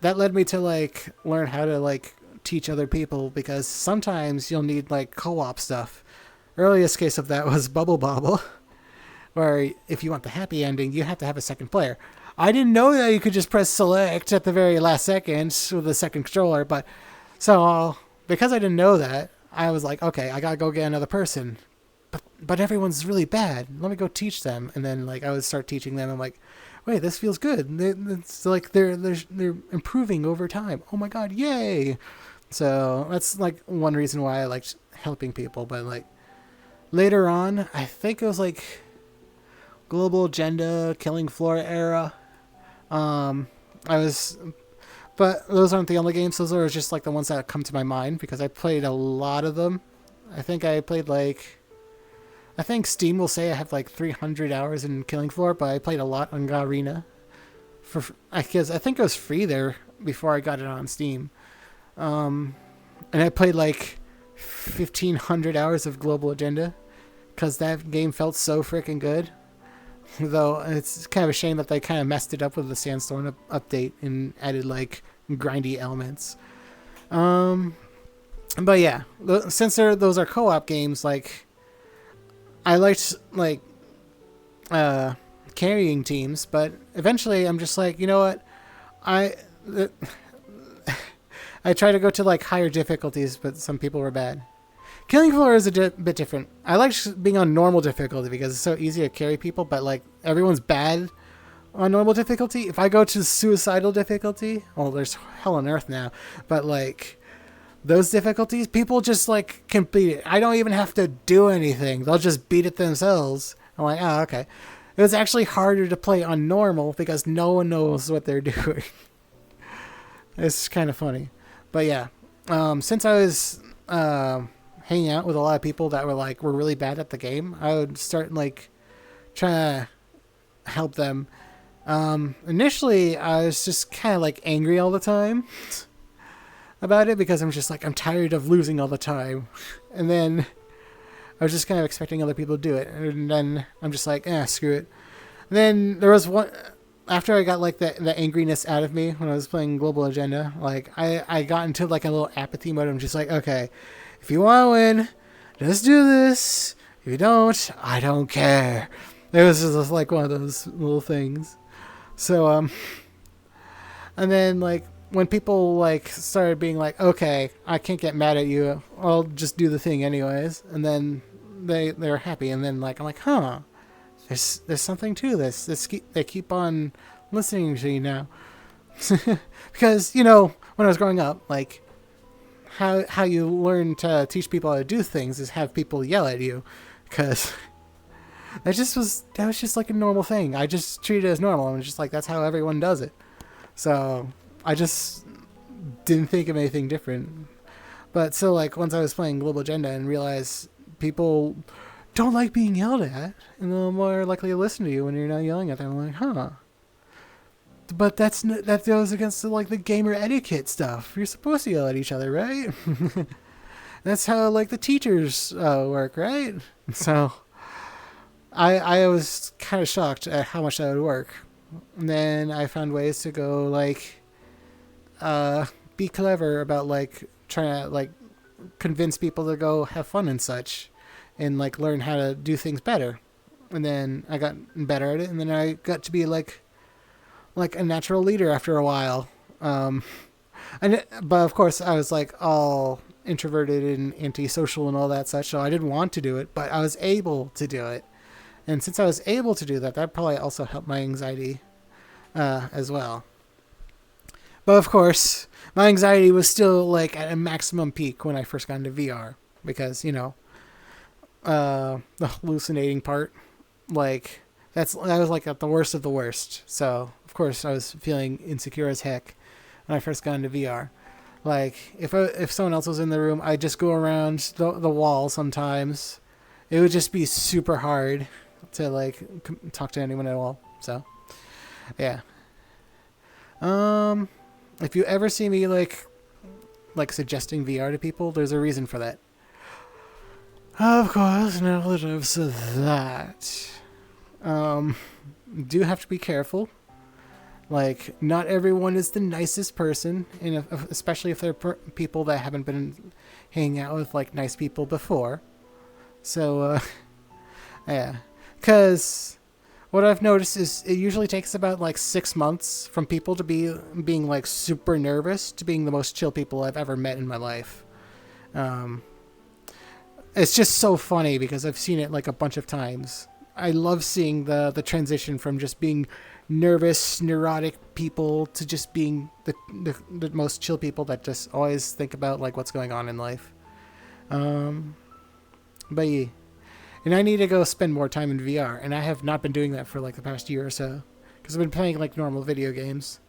that led me to, like, learn how to, like, teach other people. Because sometimes you'll need, like, co-op stuff. Earliest case of that was Bubble Bobble. Where, if you want the happy ending, you have to have a second player. I didn't know that you could just press select at the very last second with the second controller. But, so, because I didn't know that, I was like, okay, I gotta go get another person, but everyone's really bad. Let me go teach them, and then like I would start teaching them. I'm like, wait, this feels good. It's like they're improving over time. Oh my god, yay! So that's like one reason why I liked helping people. But like later on, I think it was like Global Agenda, Killing Floor era. But those aren't the only games. Those are just like the ones that come to my mind because I played a lot of them. I think Steam will say I have like 300 hours in Killing Floor, but I played a lot on Garena. Because I think it was free there before I got it on Steam. And I played like 1,500 hours of Global Agenda because that game felt so freaking good. Though it's kind of a shame that they kind of messed it up with the Sandstorm update and added like grindy elements. But yeah, since those are co-op games, like I liked like carrying teams, but eventually I'm just like, you know what, I try to go to like higher difficulties, but some people were bad. Killing Floor is a bit different. I like being on normal difficulty because it's so easy to carry people, but like everyone's bad on normal difficulty. If I go to suicidal difficulty, well, there's hell on earth now, but like those difficulties, people just like complete it. I don't even have to do anything. They'll just beat it themselves. I'm like, oh, okay. It was actually harder to play on normal because no one knows what they're doing. It's kind of funny. But yeah, since I was hanging out with a lot of people that were really bad at the game, I would start like trying to help them. Initially I was just kind of like angry all the time about it because I'm just like, I'm tired of losing all the time. And then I was just kind of expecting other people to do it, and then I'm just like, screw it. And then there was one after I got like the angriness out of me when I was playing Global Agenda. Like I got into like a little apathy mode. I'm just like, okay, if you want to win, just do this. If you don't, I don't care. It was just like one of those little things. So, and then like when people like started being like, okay, I can't get mad at you, I'll just do the thing anyways. And then they're happy. And then like, I'm like, huh, there's something to this. They keep on listening to you now. Because, you know, when I was growing up, like, how you learn to teach people how to do things is have people yell at you, because that was just like a normal thing. I just treated it as normal. I'm just like, that's how everyone does it. So I just didn't think of anything different. But so like once I was playing Global Agenda and realized people don't like being yelled at, and they're more likely to listen to you when you're not yelling at them, I'm like, huh. But that goes against the gamer etiquette stuff. You're supposed to yell at each other, right? That's how like the teachers work, right? So I was kind of shocked at how much that would work. And then I found ways to go like be clever about like trying to like convince people to go have fun and such, and like learn how to do things better. And then I got better at it, and then I got to be like a natural leader after a while. But of course, I was like all introverted and antisocial and all that such, so I didn't want to do it, but I was able to do it. And since I was able to do that, that probably also helped my anxiety as well. But of course, my anxiety was still like at a maximum peak when I first got into VR because, the hallucinating part, like that was like at the worst of the worst. So of course I was feeling insecure as heck when I first got into VR. Like if someone else was in the room, I'd just go around the wall sometimes. It would just be super hard to like talk to anyone at all. So yeah. If you ever see me like suggesting VR to people, there's a reason for that. Of course, now that I've said that, do have to be careful. Like, not everyone is the nicest person, and especially if they're people that haven't been hanging out with like nice people before. So, yeah, because what I've noticed is it usually takes about like 6 months from people to being like super nervous to being the most chill people I've ever met in my life. It's just so funny because I've seen it like a bunch of times. I love seeing the transition from just being nervous, neurotic people to just being the most chill people that just always think about like what's going on in life. But yeah. And I need to go spend more time in VR, and I have not been doing that for like the past year or so because I've been playing like normal video games.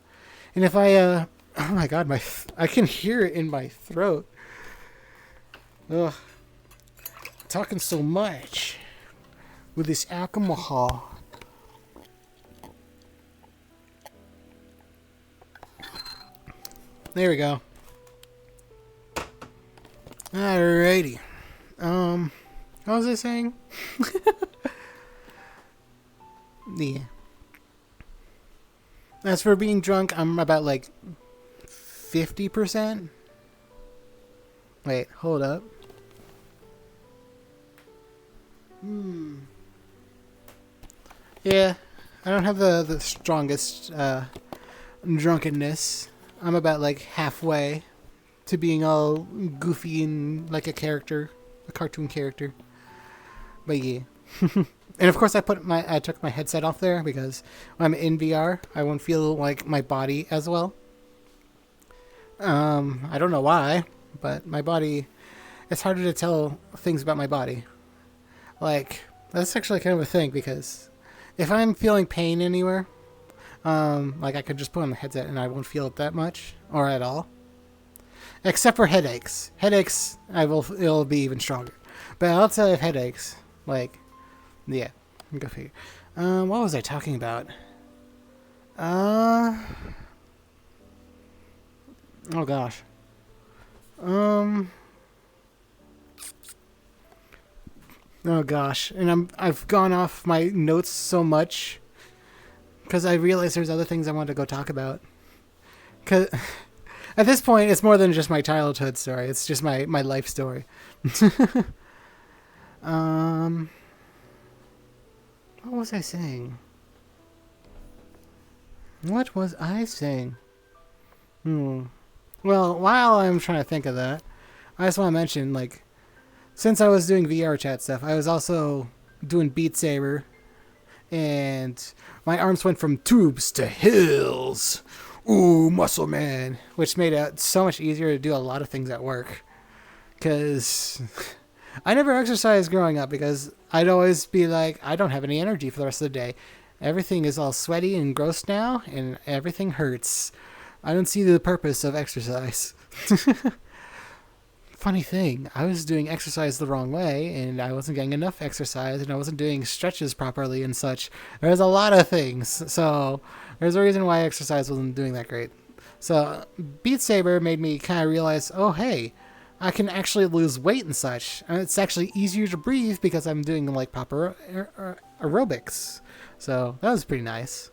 And if I oh my god, I can hear it in my throat. Ugh. Talking so much with this alcohol. There we go. Alrighty. What was I saying? Yeah. As for being drunk, I'm about like 50%. Wait, hold up. Yeah, I don't have the strongest drunkenness. I'm about like halfway to being all goofy and like a cartoon character. But yeah. And of course I took my headset off there because when I'm in VR, I won't feel like my body as well. I don't know why, but my body, it's harder to tell things about my body. Like, that's actually kind of a thing because if I'm feeling pain anywhere, like I could just put on the headset and I won't feel it that much or at all. Except for headaches. Headaches, it'll be even stronger. But I'll tell you if headaches, like, yeah, go figure. What was I talking about? Oh gosh. Oh gosh, and I've gone off my notes so much because I realized there's other things I wanted to go talk about. Cause at this point, it's more than just my childhood story; it's just my life story. What was I saying? What was I saying? Well, while I'm trying to think of that, I just want to mention like. Since I was doing VR chat stuff, I was also doing Beat Saber, and my arms went from tubes to hills. Ooh, muscle man, which made it so much easier to do a lot of things at work. Because I never exercised growing up because I'd always be like, I don't have any energy for the rest of the day. Everything is all sweaty and gross now, and everything hurts. I don't see the purpose of exercise. Funny thing, I was doing exercise the wrong way, and I wasn't getting enough exercise, and I wasn't doing stretches properly and such. There's a lot of things, so there's a reason why exercise wasn't doing that great. So Beat Saber made me kind of realize, oh hey, I can actually lose weight and such. And it's actually easier to breathe because I'm doing like proper aerobics. So that was pretty nice.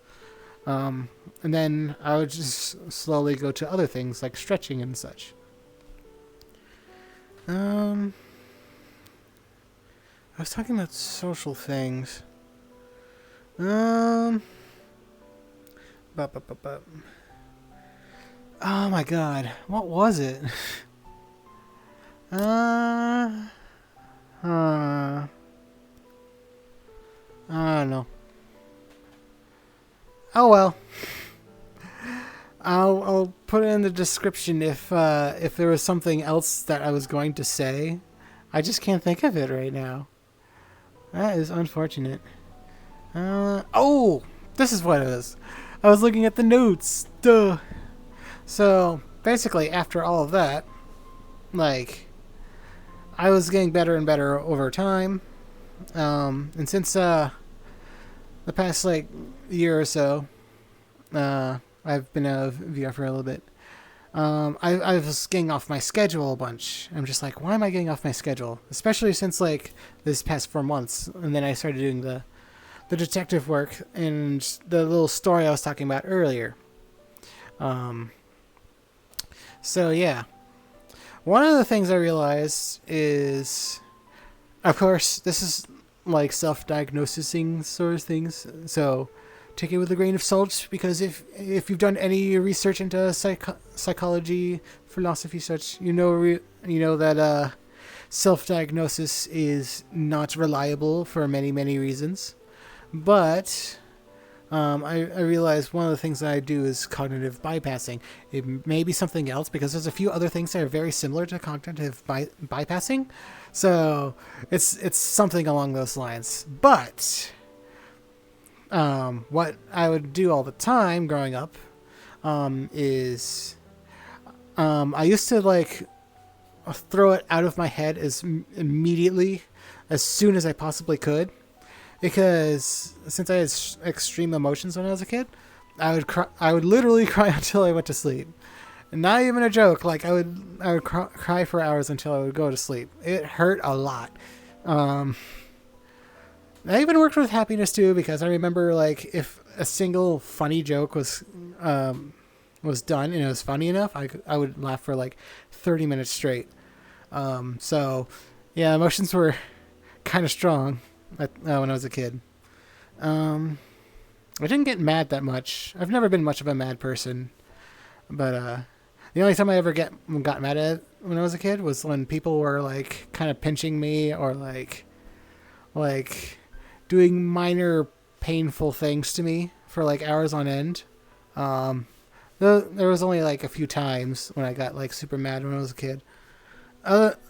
And then I would just slowly go to other things like stretching and such. Um, I was talking about social things. Um, oh my god, what was it? Uh, I don't know. Oh well. I'll put it in the description if there was something else that I was going to say. I just can't think of it right now. That is unfortunate. Oh, this is what it is. I was looking at the notes. Duh. So basically, after all of that, like, I was getting better and better over time. And since the past like year or so, I've been out of VR for a little bit. I was getting off my schedule a bunch. I'm just like, why am I getting off my schedule? Especially since like this past 4 months, and then I started doing the detective work and the little story I was talking about earlier. So yeah, one of the things I realized is, of course, this is like self-diagnosing sort of things. So take it with a grain of salt, because if you've done any research into psychology, philosophy, such, you know that self-diagnosis is not reliable for many reasons. But I realized one of the things that I do is cognitive bypassing. It may be something else, because there's a few other things that are very similar to cognitive bypassing. So it's something along those lines. But what I would do all the time growing up is I used to like throw it out of my head immediately, as soon as I possibly could, because since I had extreme emotions when I was a kid, I would literally cry until I went to sleep. And not even a joke. Like I would cry for hours until I would go to sleep. It hurt a lot. I even worked with happiness too, because I remember like if a single funny joke was done and it was funny enough, I would laugh for like 30 minutes straight. So yeah, emotions were kind of strong when I was a kid. I didn't get mad that much. I've never been much of a mad person, but the only time I ever got mad at when I was a kid was when people were like kind of pinching me, or like doing minor painful things to me for like hours on end. There was only like a few times when I got like super mad when I was a kid.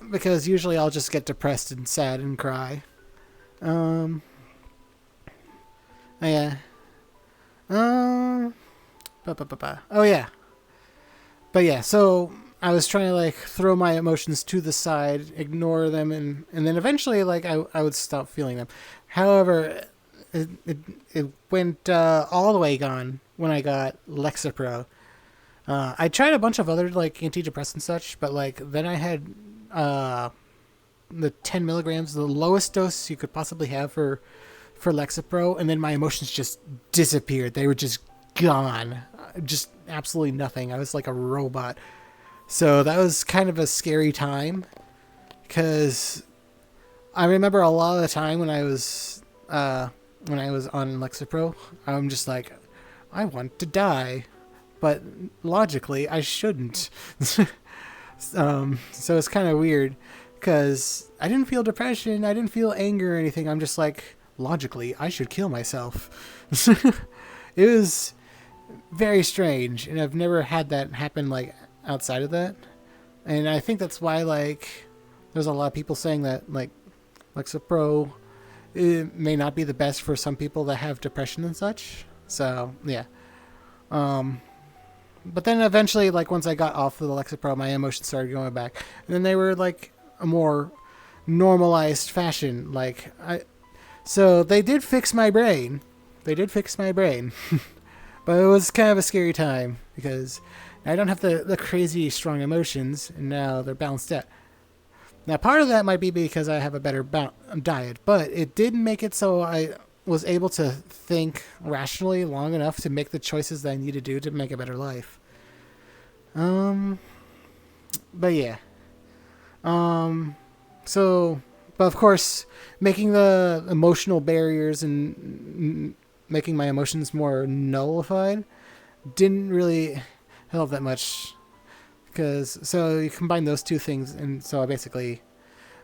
Because usually I'll just get depressed and sad and cry. Yeah. Oh yeah. But yeah, so I was trying to like throw my emotions to the side, ignore them, and then eventually like I would stop feeling them. However, it went all the way gone when I got Lexapro. I tried a bunch of other like antidepressants and such, but like then I had the 10 milligrams, the lowest dose you could possibly have for Lexapro, and then my emotions just disappeared. They were just gone. Just absolutely nothing. I was like a robot. So that was kind of a scary time, because I remember a lot of the time when I was on Lexapro, I'm just like, I want to die, but logically I shouldn't. So it's kind of weird, because I didn't feel depression, I didn't feel anger or anything. I'm just like, logically I should kill myself. It was very strange, and I've never had that happen like outside of that. And I think that's why like there's a lot of people saying that like Lexapro, it may not be the best for some people that have depression and such. So yeah. But then eventually, like once I got off of the Lexapro, my emotions started going back, and then they were like a more normalized fashion. So they did fix my brain. But it was kind of a scary time, because I don't have the crazy strong emotions, and now they're balanced out. Now, part of that might be because I have a better diet, but it did make it so I was able to think rationally long enough to make the choices that I need to do to make a better life. But yeah. So, but of course, making the emotional barriers and making my emotions more nullified didn't really help that much. Because, so you combine those two things, and so I basically,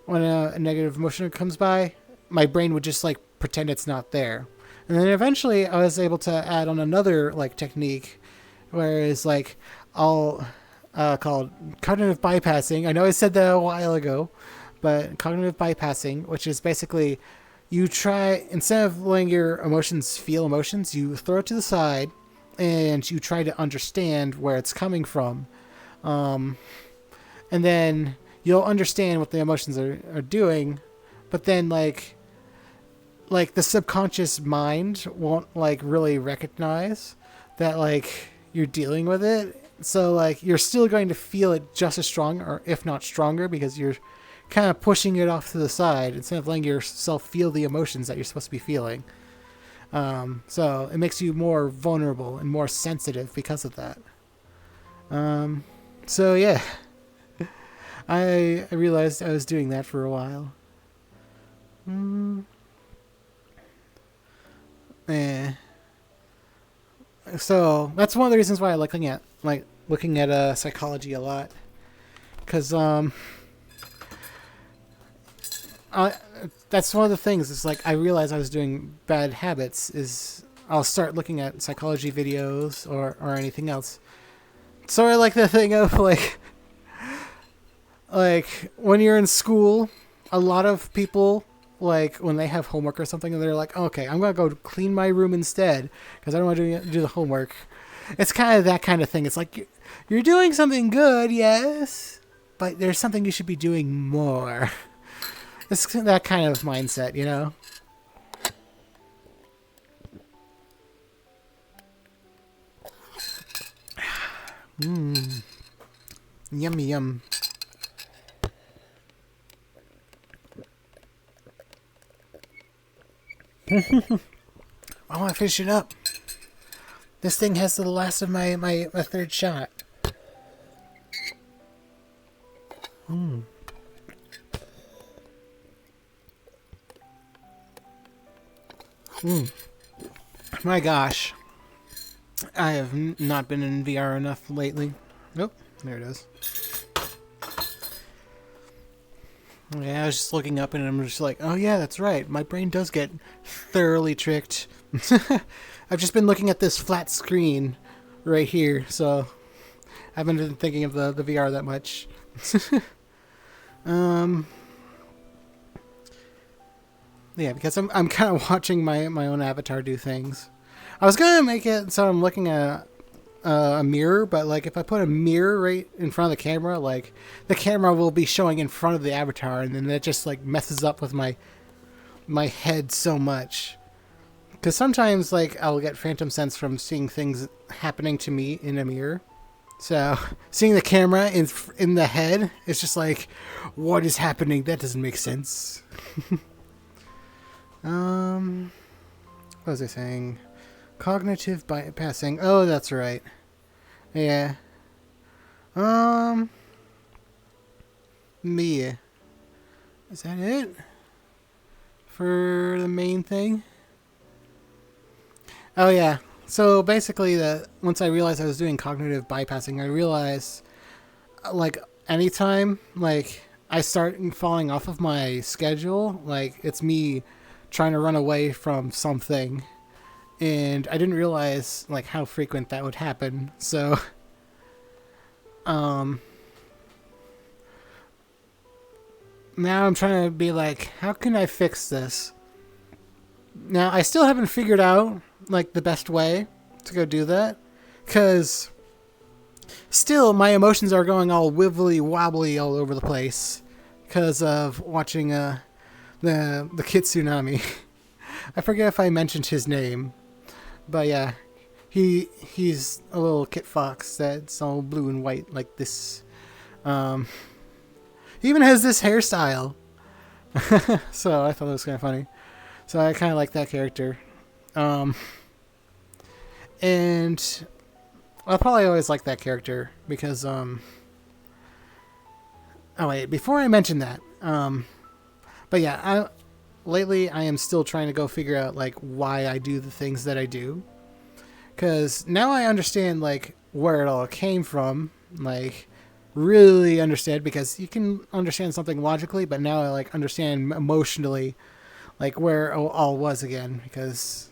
when a negative emotion comes by, my brain would just like pretend it's not there. And then eventually I was able to add on another like technique, whereas like I'll called cognitive bypassing. I know I said that a while ago, but cognitive bypassing, which is basically you try, instead of letting your emotions feel emotions, you throw it to the side and you try to understand where it's coming from. And then you'll understand what the emotions are doing, but then like the subconscious mind won't like really recognize that like you're dealing with it. So like you're still going to feel it just as strong, or if not stronger, because you're kind of pushing it off to the side instead of letting yourself feel the emotions that you're supposed to be feeling. So it makes you more vulnerable and more sensitive because of that. So yeah, I realized I was doing that for a while. Eh. So that's one of the reasons why I like looking at psychology a lot, because I, that's one of the things. It's like I realized I was doing bad habits. Is I'll start looking at psychology videos or anything else. Sort of like the thing of like when you're in school, a lot of people like when they have homework or something, and they're like, okay, I'm gonna go clean my room instead because I don't want to do the homework. It's kind of that kind of thing. It's like you're doing something good, yes, but there's something you should be doing more. It's that kind of mindset, you know? Mmm. Yummy yum. I want to finish it up. This thing has the last of my third shot. Mmm. Mmm. My gosh. I have not been in VR enough lately. Nope. There it is. Yeah, I was just looking up and I'm just like, oh yeah, that's right. My brain does get thoroughly tricked. I've just been looking at this flat screen right here, so I haven't been thinking of the VR that much. Yeah, because I'm kind of watching my own avatar do things. I was gonna make it so I'm looking at a mirror, but like if I put a mirror right in front of the camera, like the camera will be showing in front of the avatar, and then that just like messes up with my head so much. Because sometimes like I'll get phantom sense from seeing things happening to me in a mirror. So seeing the camera in the head, it's just like, what is happening? That doesn't make sense. What was I saying? Cognitive bypassing. Oh, that's right. Yeah. Me. Is that it? For the main thing? Oh, yeah. So basically, once I realized I was doing cognitive bypassing, I realized, like, anytime, like, I start falling off of my schedule, like, it's me trying to run away from something. And I didn't realize like how frequent that would happen. So now I'm trying to be like, how can I fix this? Now I still haven't figured out like the best way to go do that, because still my emotions are going all wibbly wobbly all over the place because of watching the kitsunami. I forget if I mentioned his name. But yeah, he's a little kit fox that's all blue and white like this. He even has this hairstyle. So I thought that was kind of funny. So I kind of like that character. And I'll probably always like that character because Oh wait, before I mention that, but yeah, lately I am still trying to go figure out like why I do the things that I do, because now I understand like where it all came from, like really understand, because you can understand something logically, but now I like understand emotionally like where it all was again, because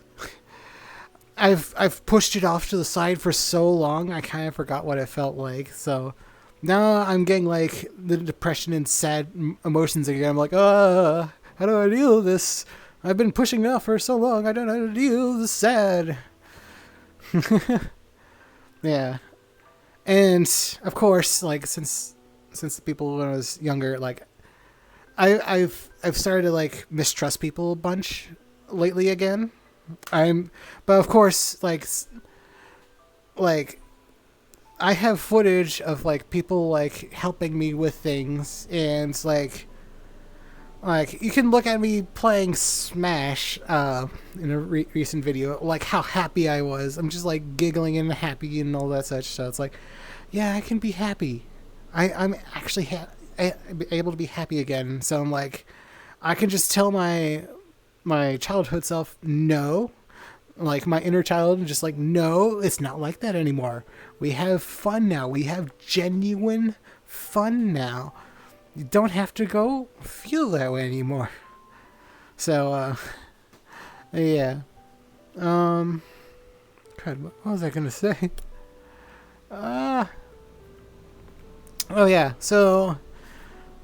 I've pushed it off to the side for so long I kind of forgot what it felt like. So now I'm getting like the depression and sad emotions again. I'm like, how do I deal with this? I've been pushing it off for so long. I don't know how to deal with the sad. Yeah. And of course, like since the people when I was younger, like I've started to like mistrust people a bunch lately again. But of course, like I have footage of like people like helping me with things, and like you can look at me playing Smash in a recent video, like how happy I was. I'm just like giggling and happy and all that such. So it's like, yeah, I can be happy. I'm actually able to be happy again. So I'm like, I can just tell my childhood self no, like my inner child, just like, no, it's not like that anymore. We have fun now. We have genuine fun now. You don't have to go feel that way anymore. So yeah. God, what was I gonna say? Oh yeah. So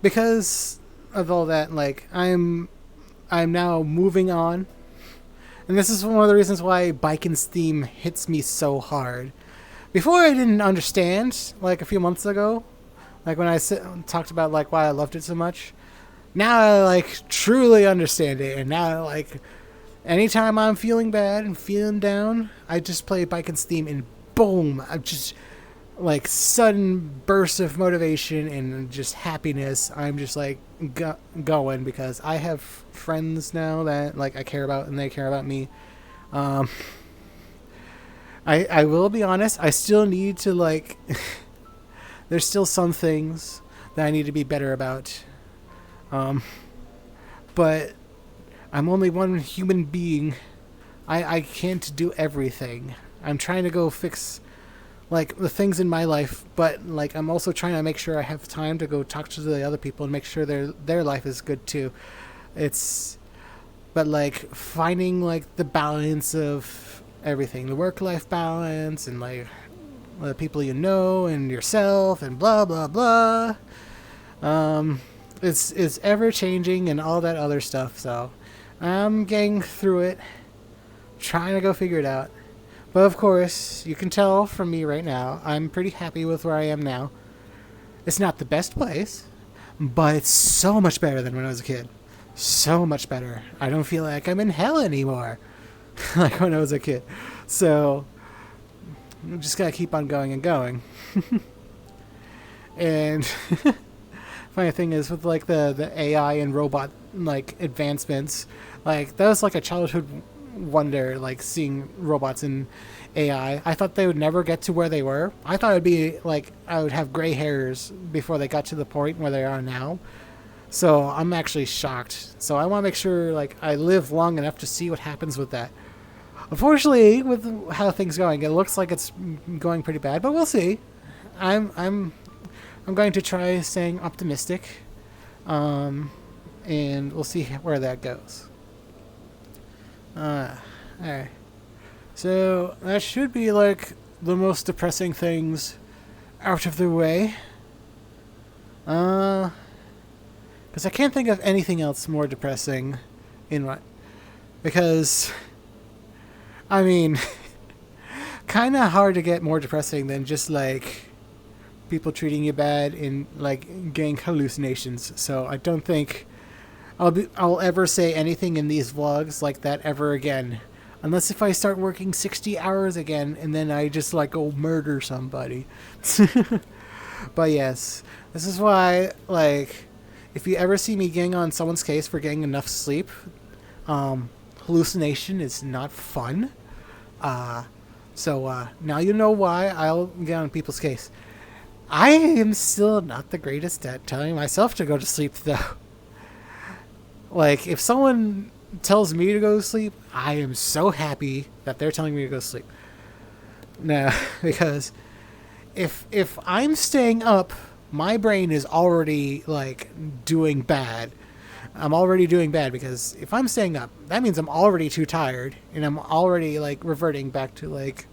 because of all that, like I'm now moving on. And this is one of the reasons why Biken's theme hits me so hard. Before I didn't understand, like a few months ago, like when I talked about like why I loved it so much. Now I like truly understand it, and now like anytime I'm feeling bad and feeling down, I just play Biken's theme and boom, I'm just like sudden burst of motivation and just happiness. I'm just like going because I have friends now that like I care about and they care about me. I will be honest, I still need to like there's still some things that I need to be better about. But I'm only one human being. I can't do everything. I'm trying to go fix like the things in my life, but like I'm also trying to make sure I have time to go talk to the other people and make sure their life is good too. But like finding like the balance of everything, the work-life balance, and like the people you know and yourself and blah blah blah. It's ever changing and all that other stuff. So I'm getting through it, trying to go figure it out. But of course, you can tell from me right now, I'm pretty happy with where I am now. It's not the best place, but it's so much better than when I was a kid. So much better. I don't feel like I'm in hell anymore, like when I was a kid. So, I just gotta keep on going and going. And funny thing is, with like the AI and robot like advancements, like that was like a childhood wonder, like seeing robots and AI. I thought they would never get to where they were. I thought it'd be like I would have gray hairs before they got to the point where they are now. So I'm actually shocked. So I want to make sure like I live long enough to see what happens with that. Unfortunately, with how things going, it looks like it's going pretty bad, but we'll see. I'm going to try staying optimistic, and we'll see where that goes. Alright. So that should be like the most depressing things out of the way. Because I can't think of anything else more depressing in what. Because, I mean, kind of hard to get more depressing than just like people treating you bad and like getting hallucinations. So I don't think I'll ever say anything in these vlogs like that ever again. Unless if I start working 60 hours again and then I just like go murder somebody. But yes, this is why like if you ever see me getting on someone's case for getting enough sleep, hallucination is not fun. So now you know why I'll get on people's case. I am still not the greatest at telling myself to go to sleep, though. Like, if someone tells me to go to sleep, I am so happy that they're telling me to go to sleep. No, because if I'm staying up, my brain is already like doing bad. I'm already doing bad because if I'm staying up, that means I'm already too tired and I'm already like reverting back to like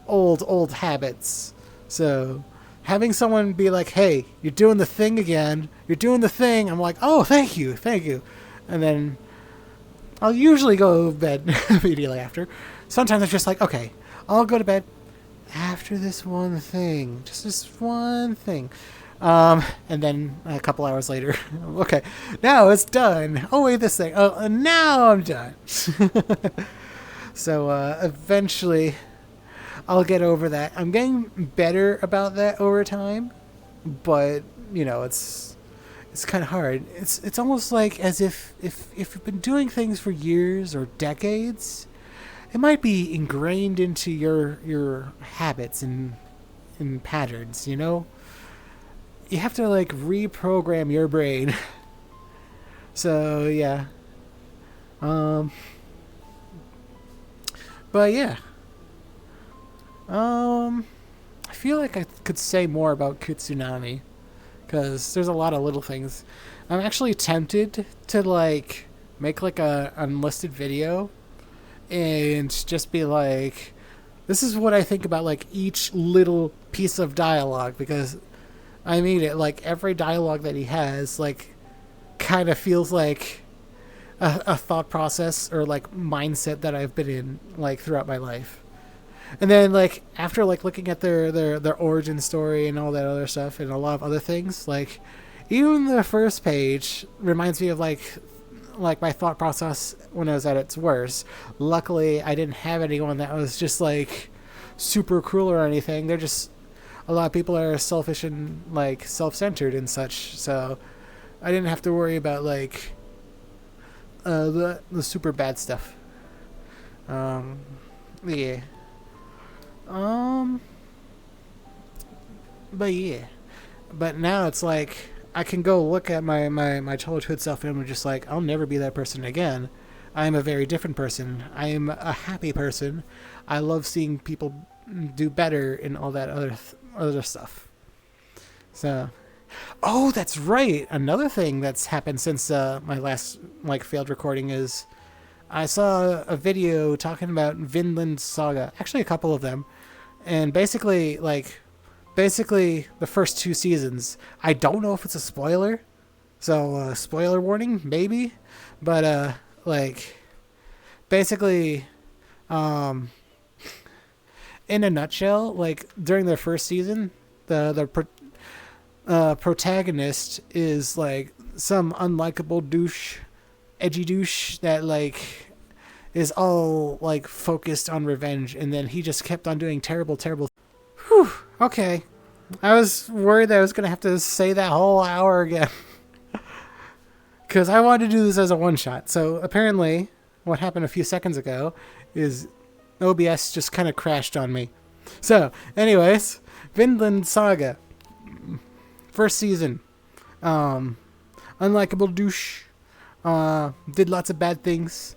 old habits. So having someone be like, "Hey, you're doing the thing again. You're doing the thing." I'm like, "Oh, thank you, thank you," and then I'll usually go to bed immediately after. Sometimes I'm just like, "Okay, I'll go to bed after this one thing, just this one thing." And then a couple hours later, okay, now it's done. Oh wait, this thing. Oh, and now I'm done. So eventually, I'll get over that. I'm getting better about that over time, but you know, it's kind of hard. It's almost like as if you've been doing things for years or decades, it might be ingrained into your habits and patterns. You know, you have to like reprogram your brain. So yeah. Um. But yeah. I feel like I could say more about kitsunami because there's a lot of little things. I'm actually tempted to like make like a unlisted video and just be like, this is what I think about like each little piece of dialogue, because I mean it, like every dialogue that he has like kind of feels like a thought process or like mindset that I've been in like throughout my life. And then like after like looking at their origin story and all that other stuff and a lot of other things, like even the first page reminds me of like my thought process when I was at its worst. Luckily, I didn't have anyone that was just like super cruel or anything. They're just a lot of people are selfish and like self-centered and such. So I didn't have to worry about like the super bad stuff. Yeah. Um. But yeah. But now it's like I can go look at my childhood self and I'm just like, I'll never be that person again. I am a very different person. I am a happy person. I love seeing people do better and all that other stuff. So, oh, that's right. Another thing that's happened since my last like failed recording is I saw a video talking about Vinland Saga. Actually, a couple of them, and basically the first two seasons. I don't know if it's a spoiler, so spoiler warning maybe, but like basically, um, in a nutshell, like during their first season, the protagonist is like some unlikable douche, edgy douche that like is all like focused on revenge, and then he just kept on doing terrible. Whew. Okay, I was worried that I was gonna have to say that whole hour again because I wanted to do this as a one shot. So apparently, what happened a few seconds ago is OBS just kind of crashed on me. So, anyways, Vinland Saga, first season, unlikable douche, did lots of bad things,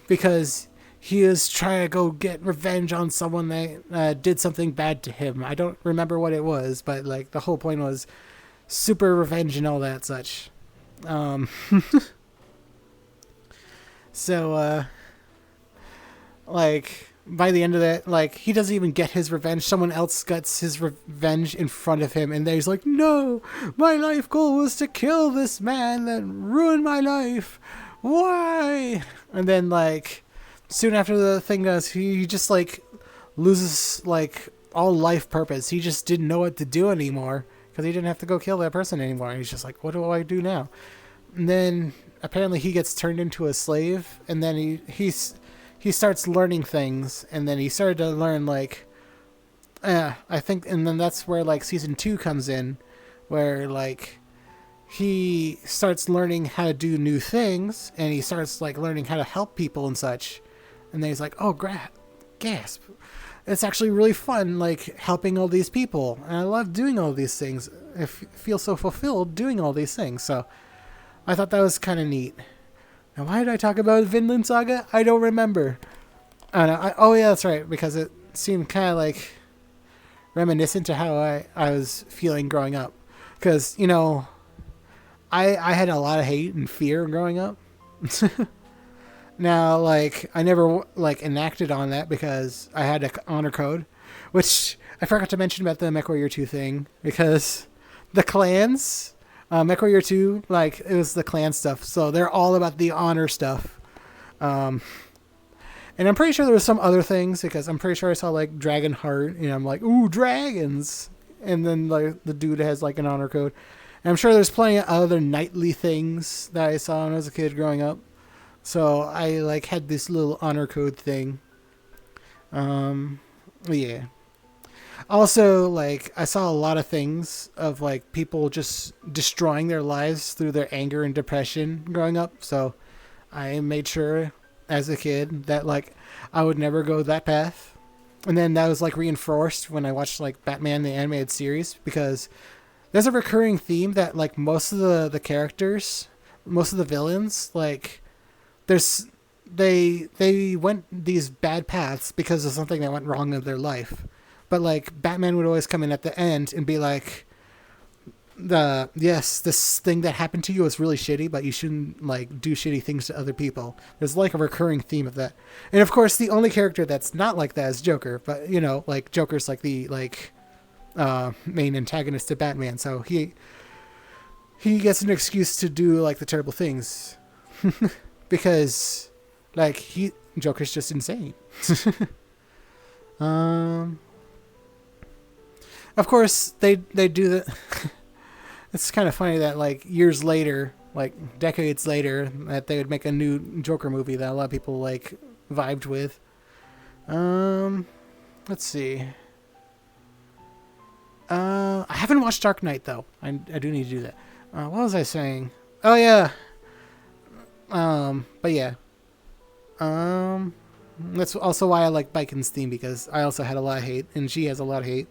because he is trying to go get revenge on someone that did something bad to him. I don't remember what it was, but like the whole point was super revenge and all that such. So, like by the end of that, like he doesn't even get his revenge. Someone else gets his revenge in front of him, and then he's like, "No, my life goal was to kill this man that ruined my life. Why?" And then like soon after the thing goes, he just like loses like all life purpose. He just didn't know what to do anymore because he didn't have to go kill that person anymore. And he's just like, what do I do now? And then apparently he gets turned into a slave, and then he starts learning things, and then he started to learn like I think, and then that's where like season 2 comes in, where like he starts learning how to do new things, and he starts like learning how to help people and such. And then he's like, oh, gasp. it's actually really fun, like helping all these people, and I love doing all these things. Feel so fulfilled doing all these things. So I thought that was kind of neat. Now, why did I talk about Vinland Saga? I don't remember. I don't know. Oh yeah, that's right, because it seemed kind of like reminiscent to how I was feeling growing up. Because I had a lot of hate and fear growing up. Now, like, I never, like, enacted on that because I had an honor code, which I forgot to mention about the MechWarrior 2 thing, because the clans, MechWarrior 2, like, it was the clan stuff, so they're all about the honor stuff. And I'm pretty sure there was some other things, because I'm pretty sure I saw, like, Dragon Heart, and I'm like, ooh, dragons! And then, like, the dude has, like, an honor code. And I'm sure there's plenty of other knightly things that I saw when I was a kid growing up. So I like had this little honor code thing. Yeah. Also, like, I saw a lot of things of like people just destroying their lives through their anger and depression growing up. So I made sure as a kid that like I would never go that path. And then that was like reinforced when I watched like Batman the animated series, because there's a recurring theme that like most of the characters, most of the villains, like they went these bad paths because of something that went wrong in their life. But like Batman would always come in at the end and be like, this thing that happened to you was really shitty, but you shouldn't like do shitty things to other people. There's like a recurring theme of that. And of course the only character that's not like that is Joker, but like Joker's like the main antagonist to Batman, so he gets an excuse to do like the terrible things. Because like Joker's just insane. Of course they do that. It's kind of funny that like years later, like decades later, that they would make a new Joker movie that a lot of people like vibed with. Let's see. I haven't watched Dark Knight though. I do need to do that. What was I saying? Oh yeah. But yeah. That's also why I like Biken's theme, because I also had a lot of hate, and she has a lot of hate.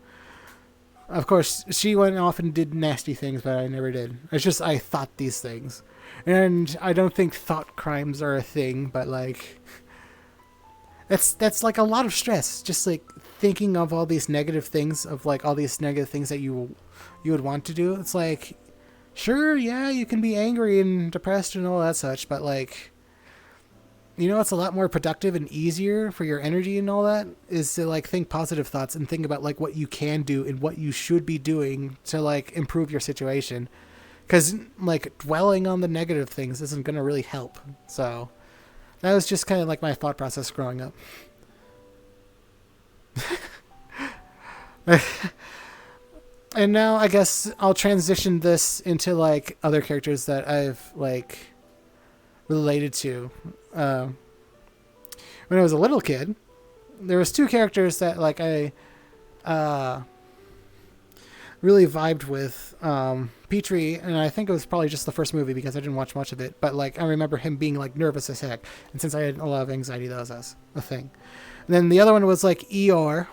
Of course, she went off and did nasty things, but I never did. It's just I thought these things. And I don't think thought crimes are a thing, but like that's like a lot of stress. Just like thinking of all these negative things, of like all these negative things that you would want to do. It's like, sure, yeah, you can be angry and depressed and all that such, but like, it's a lot more productive and easier for your energy and all that is to like think positive thoughts and think about like what you can do and what you should be doing to like improve your situation. Because like dwelling on the negative things isn't going to really help. So that was just kind of like my thought process growing up. And now I guess I'll transition this into like other characters that I've like related to. When I was a little kid, there was two characters that like I really vibed with. Petrie, and I think it was probably just the first movie because I didn't watch much of it, but like I remember him being like nervous as heck, and since I had a lot of anxiety, that was a thing. And then the other one was like Eeyore,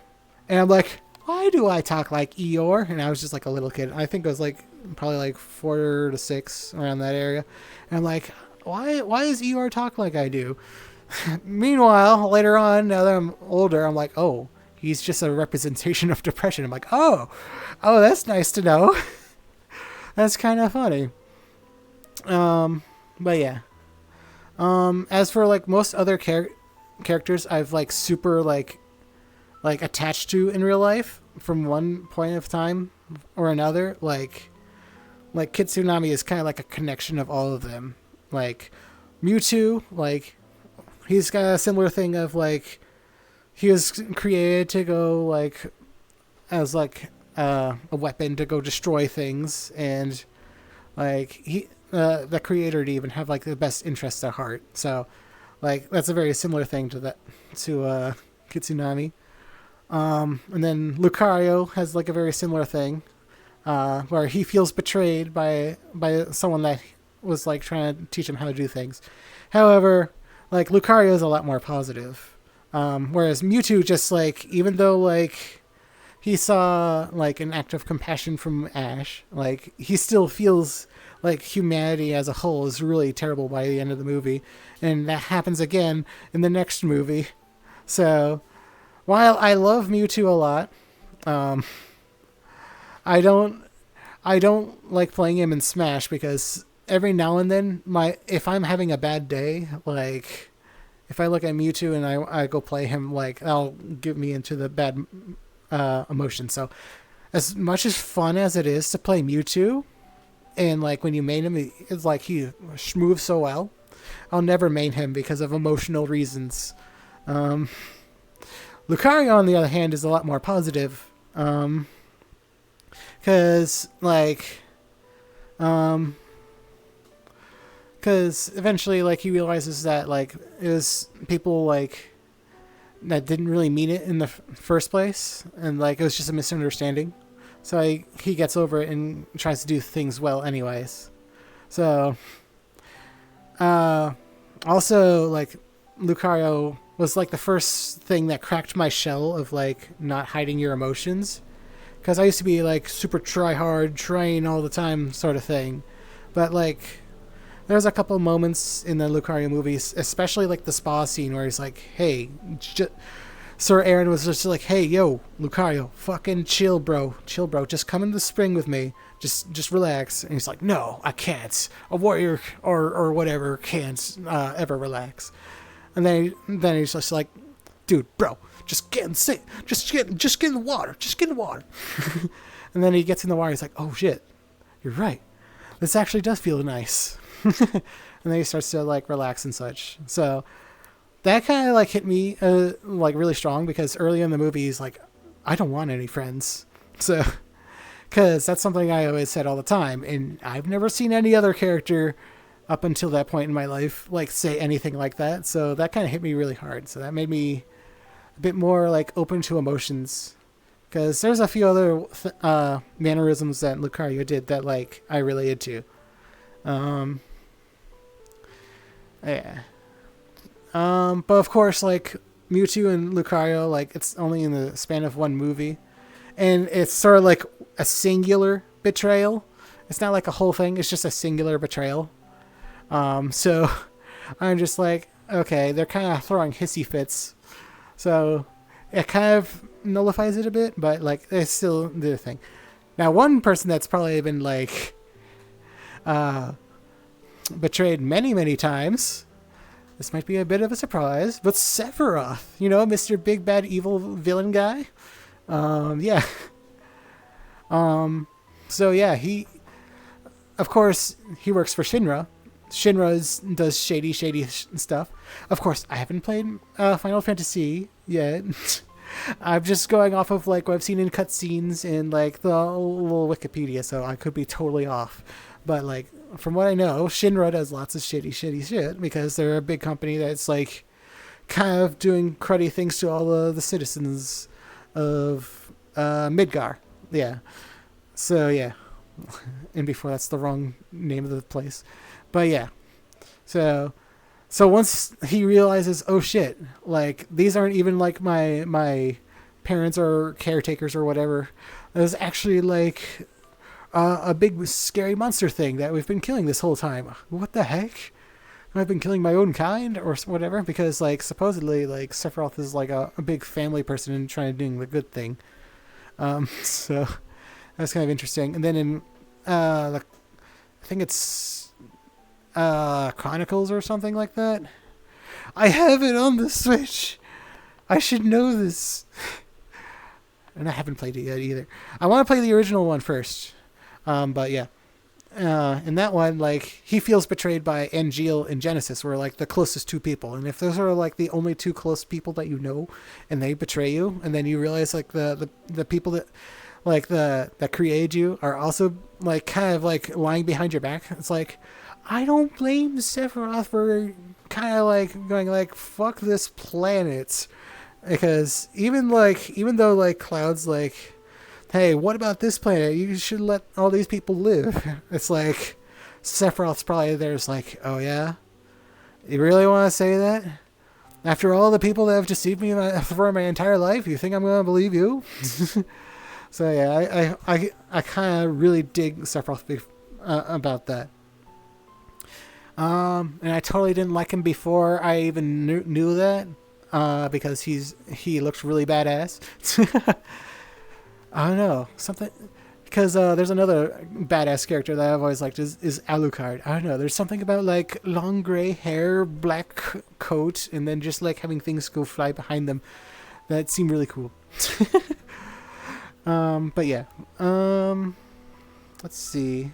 and I'm like, why do I talk like Eeyore? And I was just like a little kid. I think it was like probably like 4 to 6 around that area, and I'm like, why does Eeyore talk like I do? Meanwhile, later on, now that I'm older, I'm like, oh, he's just a representation of depression. I'm like, oh, that's nice to know. That's kind of funny. But yeah. As for like most other characters, I've like super like attached to in real life from one point of time or another. Like Kitsunami is kind of like a connection of all of them. Like Mewtwo, like he's got a similar thing of like he was created to go like as like a weapon to go destroy things, and like he the creator to even have like the best interests at heart. So like that's a very similar thing to Kitsunami. And then Lucario has like a very similar thing where he feels betrayed by someone that was like trying to teach him how to do things. However, like Lucario is a lot more positive. Whereas Mewtwo just like, even though like he saw like an act of compassion from Ash, like he still feels like humanity as a whole is really terrible by the end of the movie, and that happens again in the next movie. So while I love Mewtwo a lot, um, I don't I don't like playing him in Smash because every now and then if I'm having a bad day, like if I look at Mewtwo and I go play him, like that'll get me into the bad emotion. So as much as fun as it is to play Mewtwo, and like when you main him, it's like he moves so well. I'll never main him because of emotional reasons. Um, Lucario, on the other hand, is a lot more positive. Because like, because eventually, like he realizes that like it was people like that didn't really mean it in the first place, and like it was just a misunderstanding. So he gets over it and tries to do things well, anyways. So, also like Lucario was like the first thing that cracked my shell of like not hiding your emotions, because I used to be like super try hard, train all the time sort of thing, but like there's a couple of moments in the Lucario movies, especially like the spa scene where he's like, "Hey, Sir Aaron was just like, hey, yo, Lucario, fucking chill, bro. Just come in the spring with me. Just relax." And he's like, "No, I can't. A warrior or whatever can't ever relax." And then he's just like, "Dude, bro, just get in the water. Just get in the water." And then he gets in the water. He's like, "Oh shit, you're right. This actually does feel nice." And then he starts to like relax and such. So that kind of like hit me like really strong, because early in the movie he's like, "I don't want any friends." So, because that's something I always said all the time, and I've never seen any other character up until that point in my life like say anything like that. So that kind of hit me really hard. So that made me a bit more like open to emotions, because there's a few other mannerisms that Lucario did that like I related to. Yeah. But of course, like Mewtwo and Lucario, like it's only in the span of one movie, and it's sort of like a singular betrayal. It's not like a whole thing; it's just a singular betrayal. So I'm just like, okay, they're kind of throwing hissy fits, so it kind of nullifies it a bit, but like they still do the thing. Now, one person that's probably been like betrayed many times. This might be a bit of a surprise, but Sephiroth, Mr. Big Bad Evil Villain guy. Yeah. So yeah, of course, he works for Shinra. Shinra does shady stuff. Of course, I haven't played Final Fantasy yet. I'm just going off of like what I've seen in cutscenes and like the little Wikipedia, so I could be totally off. But like, from what I know, Shinra does lots of shitty shit, because they're a big company that's like kind of doing cruddy things to all of the citizens of Midgar. Yeah. So yeah. And before, that's the wrong name of the place. But yeah. So once he realizes, oh shit, like these aren't even like my parents or caretakers or whatever. There's actually like a big scary monster thing that we've been killing this whole time. What the heck? I've been killing my own kind or whatever, because like supposedly like Sephiroth is like a big family person and trying to do the good thing. So that's kind of interesting. And then in I think it's Chronicles or something like that. I have it on the Switch. I should know this. And I haven't played it yet either. I want to play the original one first. But yeah, in that one, like he feels betrayed by Angeal and Genesis, were like the closest two people. And if those are like the only two close people that you know, and they betray you, and then you realize like the people that like that created you are also like kind of like lying behind your back. It's like, I don't blame Sephiroth for kind of like going like, fuck this planet, because even though like Cloud's like, hey, what about this planet? You should let all these people live. It's like Sephiroth's probably there's like, oh yeah, you really want to say that? After all the people that have deceived me for my entire life, you think I'm going to believe you? So yeah, I kind of really dig Sephiroth about that. And I totally didn't like him before I even knew that, because he looks really badass. I don't know, something, because there's another badass character that I've always liked is Alucard. I don't know, there's something about like long gray hair, black coat, and then just like having things go fly behind them that seem really cool. But yeah, let's see.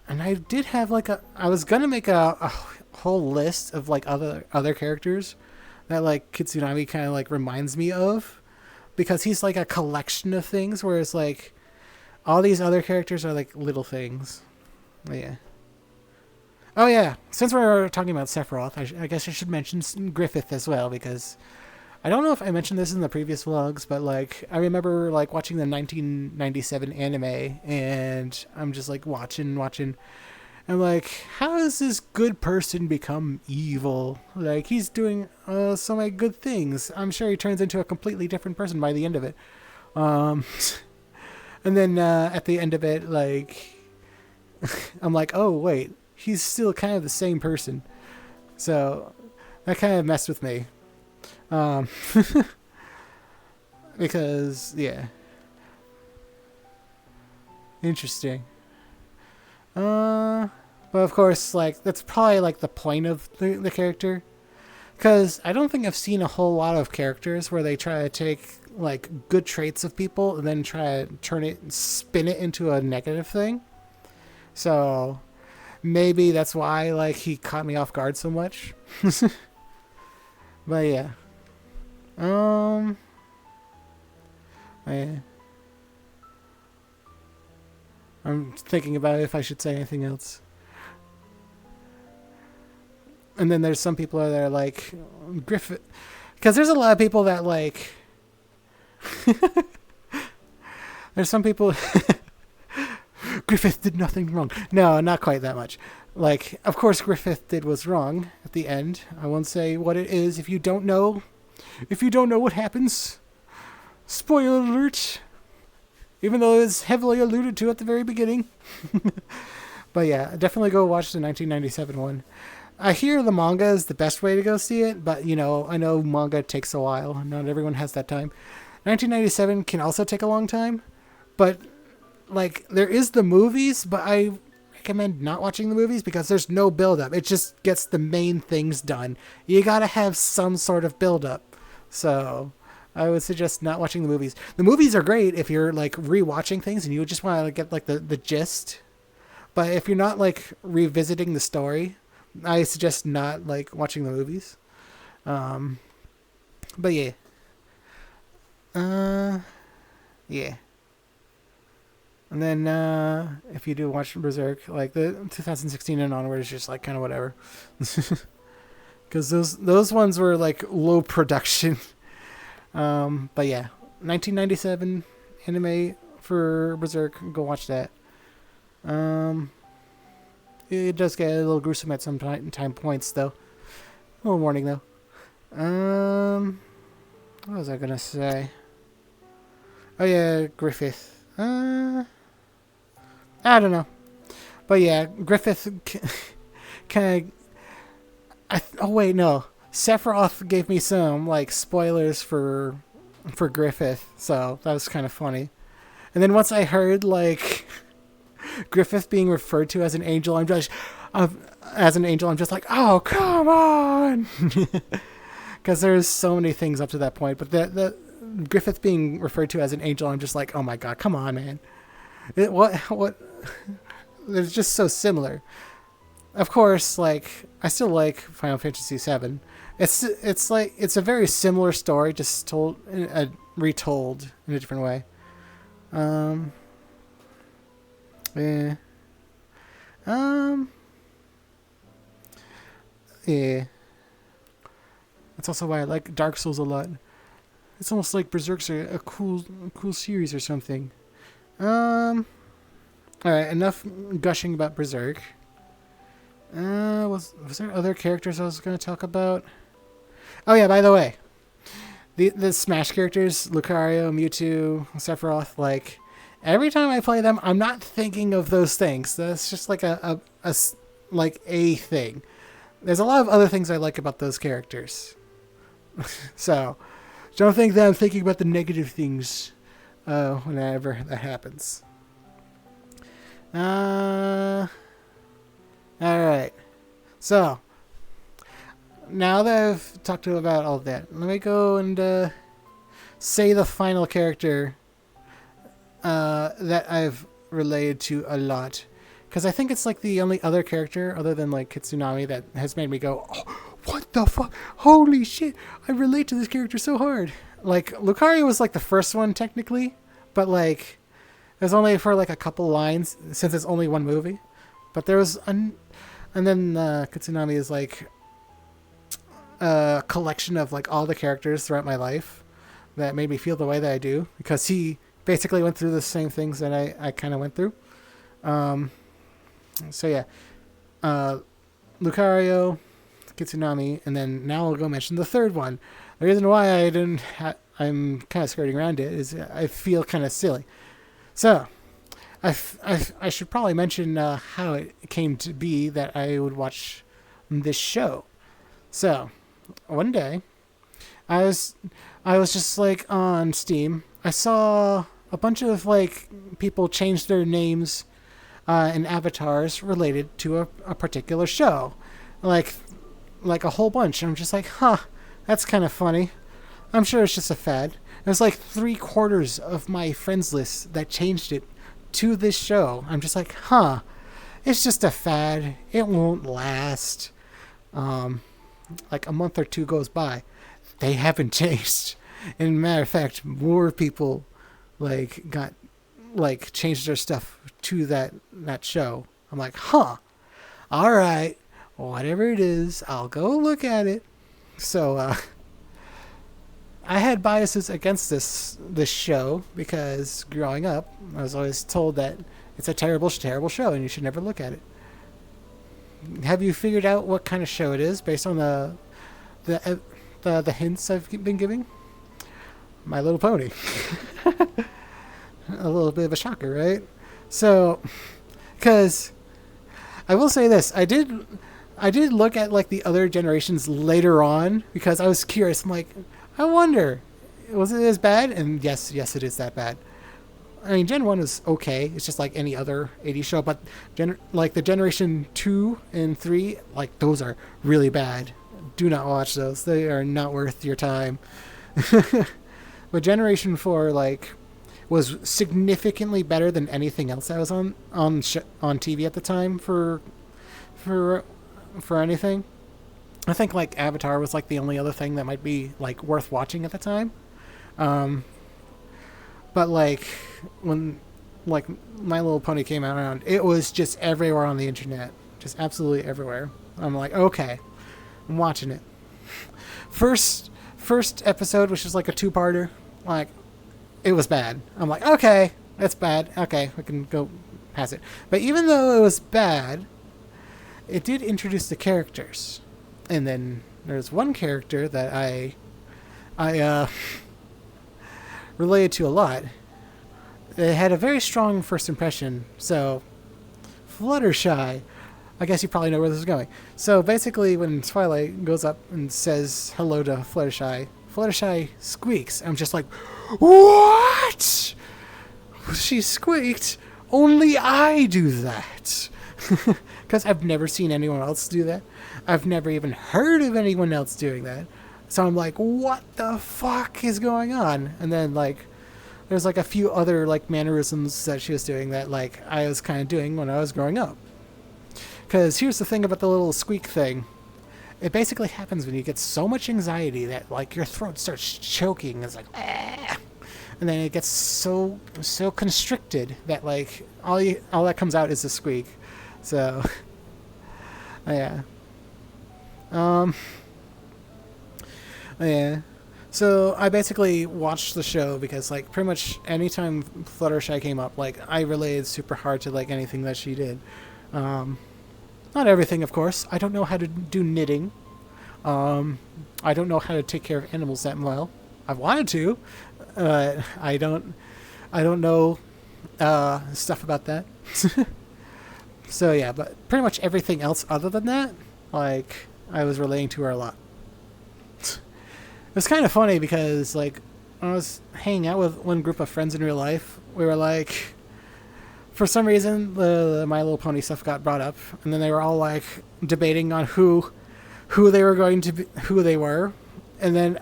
And I did have like I was gonna make a whole list of like other characters that like Kitsunami kind of like reminds me of, because he's like a collection of things, whereas like all these other characters are like little things. But yeah. Oh yeah, since we're talking about Sephiroth, I guess I should mention Griffith as well, because I don't know if I mentioned this in the previous vlogs, but like I remember like watching the 1997 anime, and I'm just like watching. I'm like, how does this good person become evil? Like, he's doing so many good things. I'm sure he turns into a completely different person by the end of it. And then at the end of it, like, I'm like, oh wait, he's still kind of the same person. So that kind of messed with me. Because, yeah. Interesting. But of course, like, that's probably like the point of the character. Because I don't think I've seen a whole lot of characters where they try to take like good traits of people and then try to spin it into a negative thing. So maybe that's why like he caught me off guard so much. But yeah. Yeah. I'm thinking about if I should say anything else. And then there's some people that are like Griffith, because there's a lot of people that like. There's some people. Griffith did nothing wrong. No, not quite that much. Like, of course, Griffith did was wrong at the end. I won't say what it is if you don't know. If you don't know what happens, spoiler alert. Even though it's heavily alluded to at the very beginning. But yeah, definitely go watch the 1997 one. I hear the manga is the best way to go see it, but you know, I know manga takes a while. Not everyone has that time. 1997 can also take a long time, but like there is the movies, but I recommend not watching the movies because there's no build up. It just gets the main things done. You gotta have some sort of build up. So I would suggest not watching the movies. The movies are great if you're like rewatching things and you just want to get like the gist. But if you're not like revisiting the story, I suggest not like watching the movies. But yeah. Yeah. And then if you do watch Berserk, like the 2016 and onward is just like kind of whatever. Because those ones were like low production. But yeah, 1997 anime for Berserk. Go watch that. It does get a little gruesome at some time points, though. A little warning, though. What was I gonna say? Oh yeah, Griffith. I don't know, but yeah, Griffith kind of. Oh wait, no. Sephiroth gave me some like spoilers for Griffith, so that was kind of funny. And then once I heard like Griffith being referred to as an angel, I'm just like, oh come on, because there's so many things up to that point. But the Griffith being referred to as an angel, I'm just like, oh my god, come on, man. What? They're just so similar. Of course, like I still like Final Fantasy VII. It's like it's a very similar story, just retold in a different way. Yeah. Yeah. That's also why I like Dark Souls a lot. It's almost like Berserk's a cool series or something. Alright, enough gushing about Berserk. Was there other characters I was going to talk about? Oh yeah, by the way, the Smash characters, Lucario, Mewtwo, Sephiroth, like every time I play them, I'm not thinking of those things. That's just like like a thing. There's a lot of other things I like about those characters. So don't think that I'm thinking about the negative things whenever that happens. All right. So now that I've talked to you about all that, let me go and say the final character that I've related to a lot. Because I think it's like the only other character other than like Kitsunami that has made me go, oh, what the fuck? Holy shit. I relate to this character so hard. Like Lucario was like the first one technically, but like it was only for like a couple lines since it's only one movie. But there was and then Kitsunami is like a collection of like all the characters throughout my life that made me feel the way that I do, because he basically went through the same things that I kind of went through. So yeah, Lucario, Kitsunami, and then now I'll go mention the third one. The reason why I'm kind of skirting around it is I feel kind of silly. So I should probably mention how it came to be that I would watch this show. So one day I was just like on Steam. I saw a bunch of like people change their names and avatars related to a particular show, like a whole bunch. And I'm just like, huh, that's kind of funny. I'm sure it's just a fad. It was like 3/4 of my friends list that changed it to this show. I'm just like, huh, it's just a fad. It won't last. Like a month or two goes by, they haven't changed. And matter of fact, more people like got like changed their stuff to that show. I'm like, huh, all right, whatever it is, I'll go look at it. So I had biases against this show because growing up I was always told that it's a terrible show and you should never look at it. Have you figured out what kind of show it is based on the hints I've been giving? My Little Pony. A little bit of a shocker, right? So, because I will say this, I did look at like the other generations later on because I was curious. I'm like, I wonder, was it as bad? And yes, it is that bad. I mean, Gen 1 is okay. It's just like any other 80s show, but like the Generation 2 and 3, like those are really bad. Do not watch those. They are not worth your time. But Generation 4, like, was significantly better than anything else that was on TV at the time for anything. I think like Avatar was like the only other thing that might be like worth watching at the time. But like when like My Little Pony came out around, it was just everywhere on the internet, just absolutely everywhere. I'm like, okay, I'm watching it. First episode, which was like a 2-parter, like it was bad. I'm like, okay, that's bad. Okay, we can go past it. But even though it was bad, it did introduce the characters. And then there's one character that I related to a lot. It had a very strong first impression. So, Fluttershy. I guess you probably know where this is going. So basically, when Twilight goes up and says hello to Fluttershy, Fluttershy squeaks. I'm just like, what? She squeaked? Only I do that. Because I've never seen anyone else do that. I've never even heard of anyone else doing that. So I'm like, what the fuck is going on? And then like, there's like a few other like mannerisms that she was doing that like I was kind of doing when I was growing up. Because here's the thing about the little squeak thing. It basically happens when you get so much anxiety that like your throat starts choking. It's like, ah! And then it gets so constricted that like all that comes out is a squeak. So yeah. Yeah. So I basically watched the show because like pretty much anytime Fluttershy came up, like I related super hard to like anything that she did. Not everything, of course. I don't know how to do knitting. I don't know how to take care of animals that well. I've wanted to. I don't. I don't know stuff about that. So yeah, but pretty much everything else other than that, like I was relating to her a lot. It was kind of funny because like when I was hanging out with one group of friends in real life, we were like, for some reason the My Little Pony stuff got brought up, and then they were all like debating on who they were going to be, who they were, and then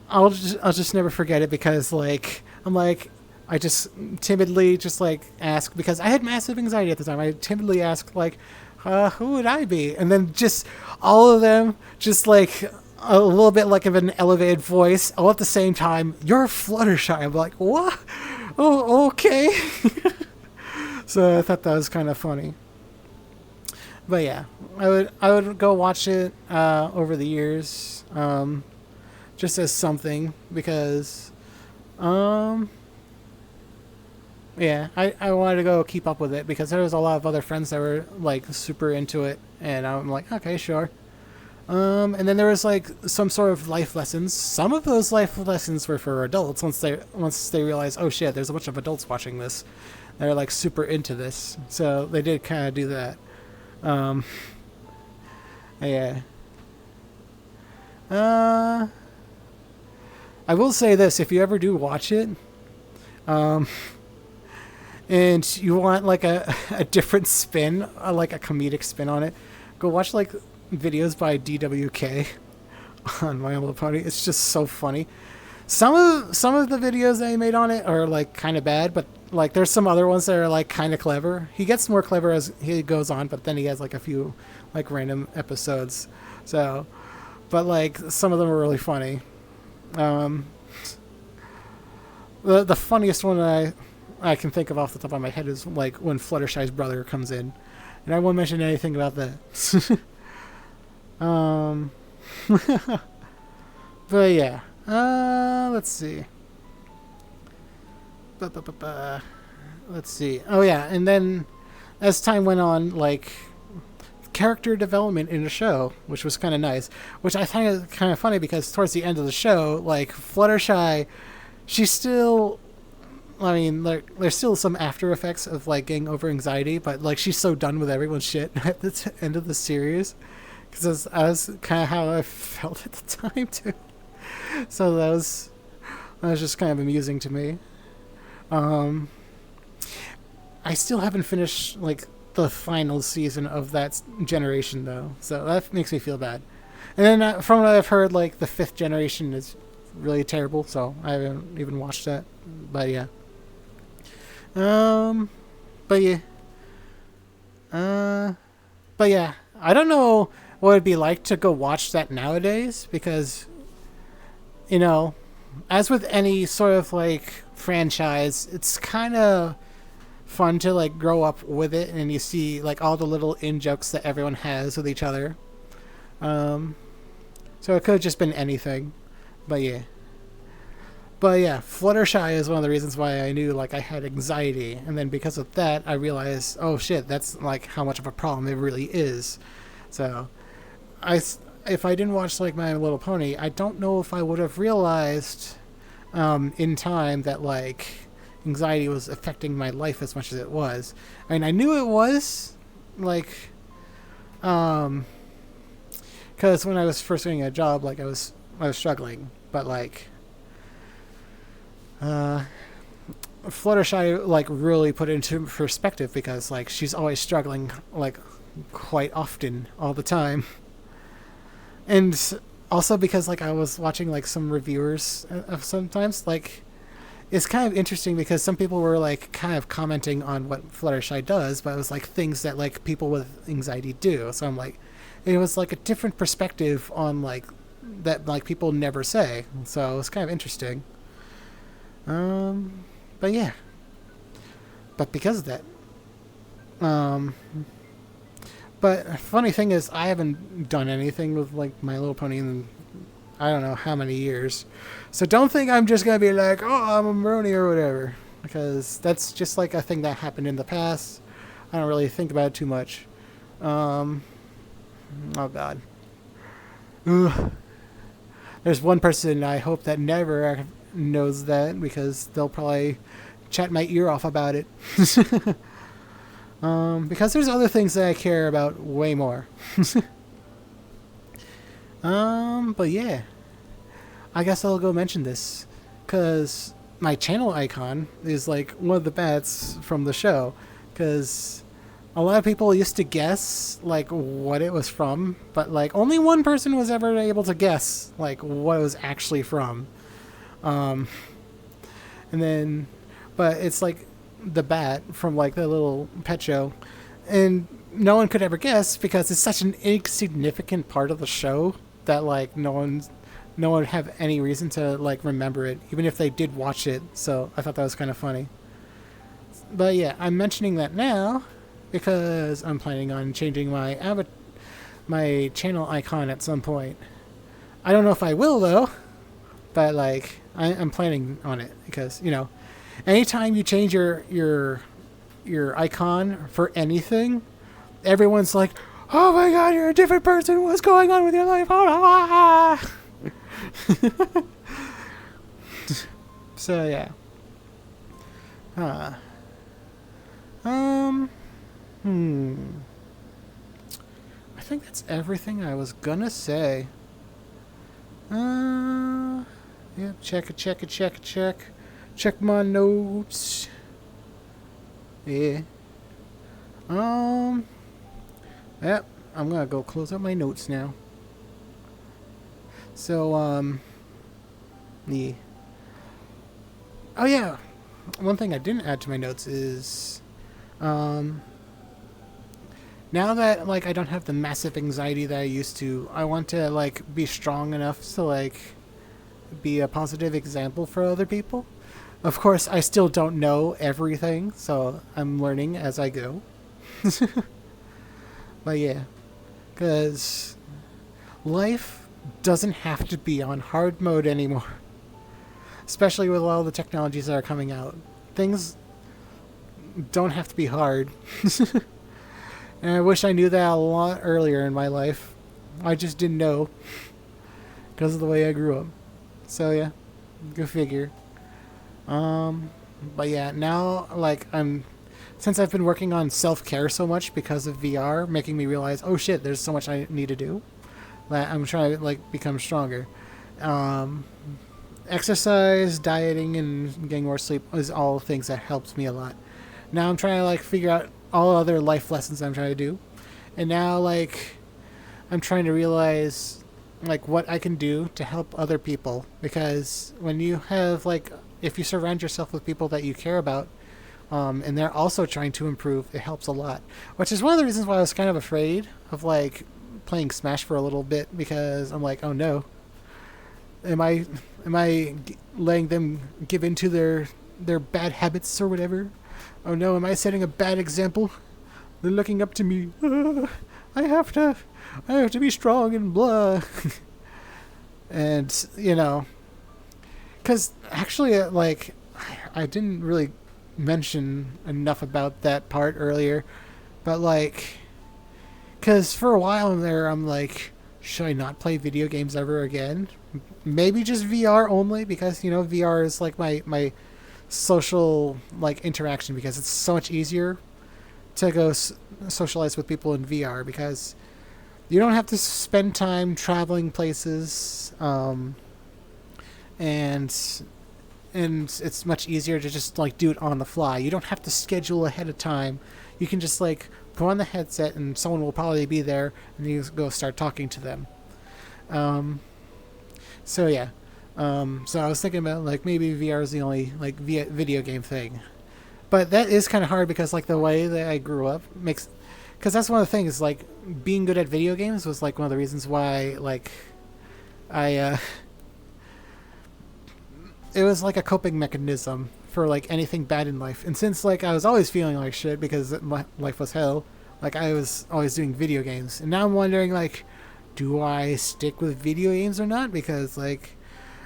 I'll just never forget it because like I'm like I just timidly just like asked because I had massive anxiety at the time. I timidly asked like, who would I be? And then just all of them just like a little bit like of an elevated voice all at the same time. You're Fluttershy. I'm like, what? Oh, okay. So I thought that was kind of funny. But yeah, I would go watch it over the years, just as something because, yeah, I wanted to go keep up with it because there was a lot of other friends that were like super into it, and I'm like, okay, sure. And then there was like some sort of life lessons. Some of those life lessons were for adults. Once they realized, oh shit, there's a bunch of adults watching this, they're like super into this. So they did kind of do that. Yeah. I will say this: if you ever do watch it, and you want like a different spin, like a comedic spin on it, go watch like videos by DWK on My Little Pony. It's just so funny. Some of the videos that he made on it are like kind of bad, but like there's some other ones that are like kind of clever. He gets more clever as he goes on, but then he has like a few like random episodes. So, but like some of them are really funny. The funniest one that I can think of off the top of my head is like when Fluttershy's brother comes in, and I won't mention anything about that. But yeah, let's see. Let's see. Oh yeah, and then as time went on, like character development in the show, which was kind of nice, which I find kind of funny because towards the end of the show, like Fluttershy, she's still, I mean, there's still some after effects of like getting over anxiety, but like she's so done with everyone's shit at the end of the series, because that was kind of how I felt at the time too. So that was just kind of amusing to me. I still haven't finished like the final season of that generation though, so that makes me feel bad. And then from what I've heard, like the 5th generation is really terrible, so I haven't even watched that. But yeah. But yeah. But yeah, I don't know what it'd be like to go watch that nowadays because, you know, as with any sort of like franchise, it's kind of fun to like grow up with it and you see like all the little in jokes that everyone has with each other. So it could have just been anything, but yeah. But yeah, Fluttershy is one of the reasons why I knew like I had anxiety, and then because of that, I realized, oh shit, that's like how much of a problem it really is. So, if I didn't watch like My Little Pony, I don't know if I would have realized in time that like anxiety was affecting my life as much as it was. I mean, I knew it was like, because when I was first getting a job, like I was struggling, but like. Fluttershy like really put it into perspective because like she's always struggling like quite often all the time, and also because like I was watching like some reviewers of sometimes like it's kind of interesting because some people were like kind of commenting on what Fluttershy does, but it was like things that like people with anxiety do. So I'm like, it was like a different perspective on like that like people never say. So it's kind of interesting. But yeah. But because of that, but funny thing is, I haven't done anything with like My Little Pony in I don't know how many years. So don't think I'm just gonna be like, oh, I'm a Maroni or whatever, because that's just like a thing that happened in the past. I don't really think about it too much. Um, oh God. Ugh. There's one person I hope that never knows that because they'll probably chat my ear off about it. Because there's other things that I care about way more. But yeah, I guess I'll go mention this because my channel icon is like one of the bats from the show because a lot of people used to guess like what it was from, but like only one person was ever able to guess like what it was actually from. And then, but it's like the bat from like the little pet show, and no one could ever guess because it's such an insignificant part of the show that like no one would have any reason to like remember it, even if they did watch it. So I thought that was kind of funny. But yeah, I'm mentioning that now because I'm planning on changing my channel icon at some point. I don't know if I will though, but like I'm planning on it because anytime you change your icon for anything, everyone's like, "Oh my God, you're a different person. What's going on with your life?" So yeah. I think that's everything I was gonna say. Yeah, check. Check my notes. Yeah. Yep, I'm gonna go close up my notes now. So, yeah. Oh yeah, one thing I didn't add to my notes is, now that like I don't have the massive anxiety that I used to, I want to like be strong enough to like be a positive example for other people. Of course, I still don't know everything, so I'm learning as I go. But yeah, because life doesn't have to be on hard mode anymore. Especially with all the technologies that are coming out. Things don't have to be hard. And I wish I knew that a lot earlier in my life. I just didn't know. Because of the way I grew up. So yeah, go figure. But yeah, now like since I've been working on self-care so much because of VR, making me realize, oh shit, there's so much I need to do. That I'm trying to like become stronger. Exercise, dieting, and getting more sleep is all things that helps me a lot. Now I'm trying to like figure out all other life lessons I'm trying to do, and now like I'm trying to realize like what I can do to help other people, because when you have like if you surround yourself with people that you care about, and they're also trying to improve, it helps a lot. Which is one of the reasons why I was kind of afraid of like playing Smash for a little bit, because I'm like, oh no, am I letting them give into their bad habits or whatever? Oh no, am I setting a bad example? They're looking up to me. I have to be strong and blah. And because actually, like, I didn't really mention enough about that part earlier, but like, because for a while there, I'm like, should I not play video games ever again? Maybe just VR only, because VR is like my social like interaction, because it's so much easier to go socialize with people in VR, because you don't have to spend time traveling places, and it's much easier to just like do it on the fly. You don't have to schedule ahead of time. You can just like put on the headset and someone will probably be there, and you go start talking to them. So yeah. So I was thinking about like maybe VR is the only like video game thing, but that is kind of hard because like the way that I grew up makes, because that's one of the things, like being good at video games was like one of the reasons why like I it was like a coping mechanism for like anything bad in life. And since like I was always feeling like shit because my life was hell, like I was always doing video games, and now I'm wondering like, do I stick with video games or not? Because like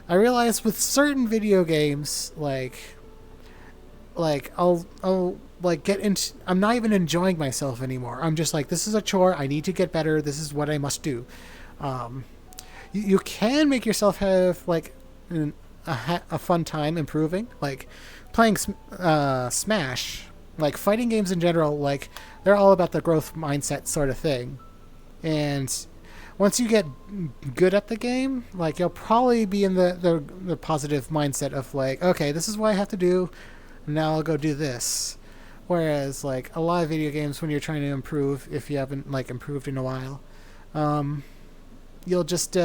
I realized with certain video games, like like I'll like get into. I'm not even enjoying myself anymore. I'm just like, this is a chore. I need to get better. This is what I must do. Um, you can make yourself have like a fun time improving, like playing Smash, like fighting games in general. Like they're all about the growth mindset sort of thing, and once you get good at the game, like you'll probably be in the positive mindset of like, okay, this is what I have to do. Now I'll go do this. Whereas like a lot of video games, when you're trying to improve, if you haven't like improved in a while, you'll just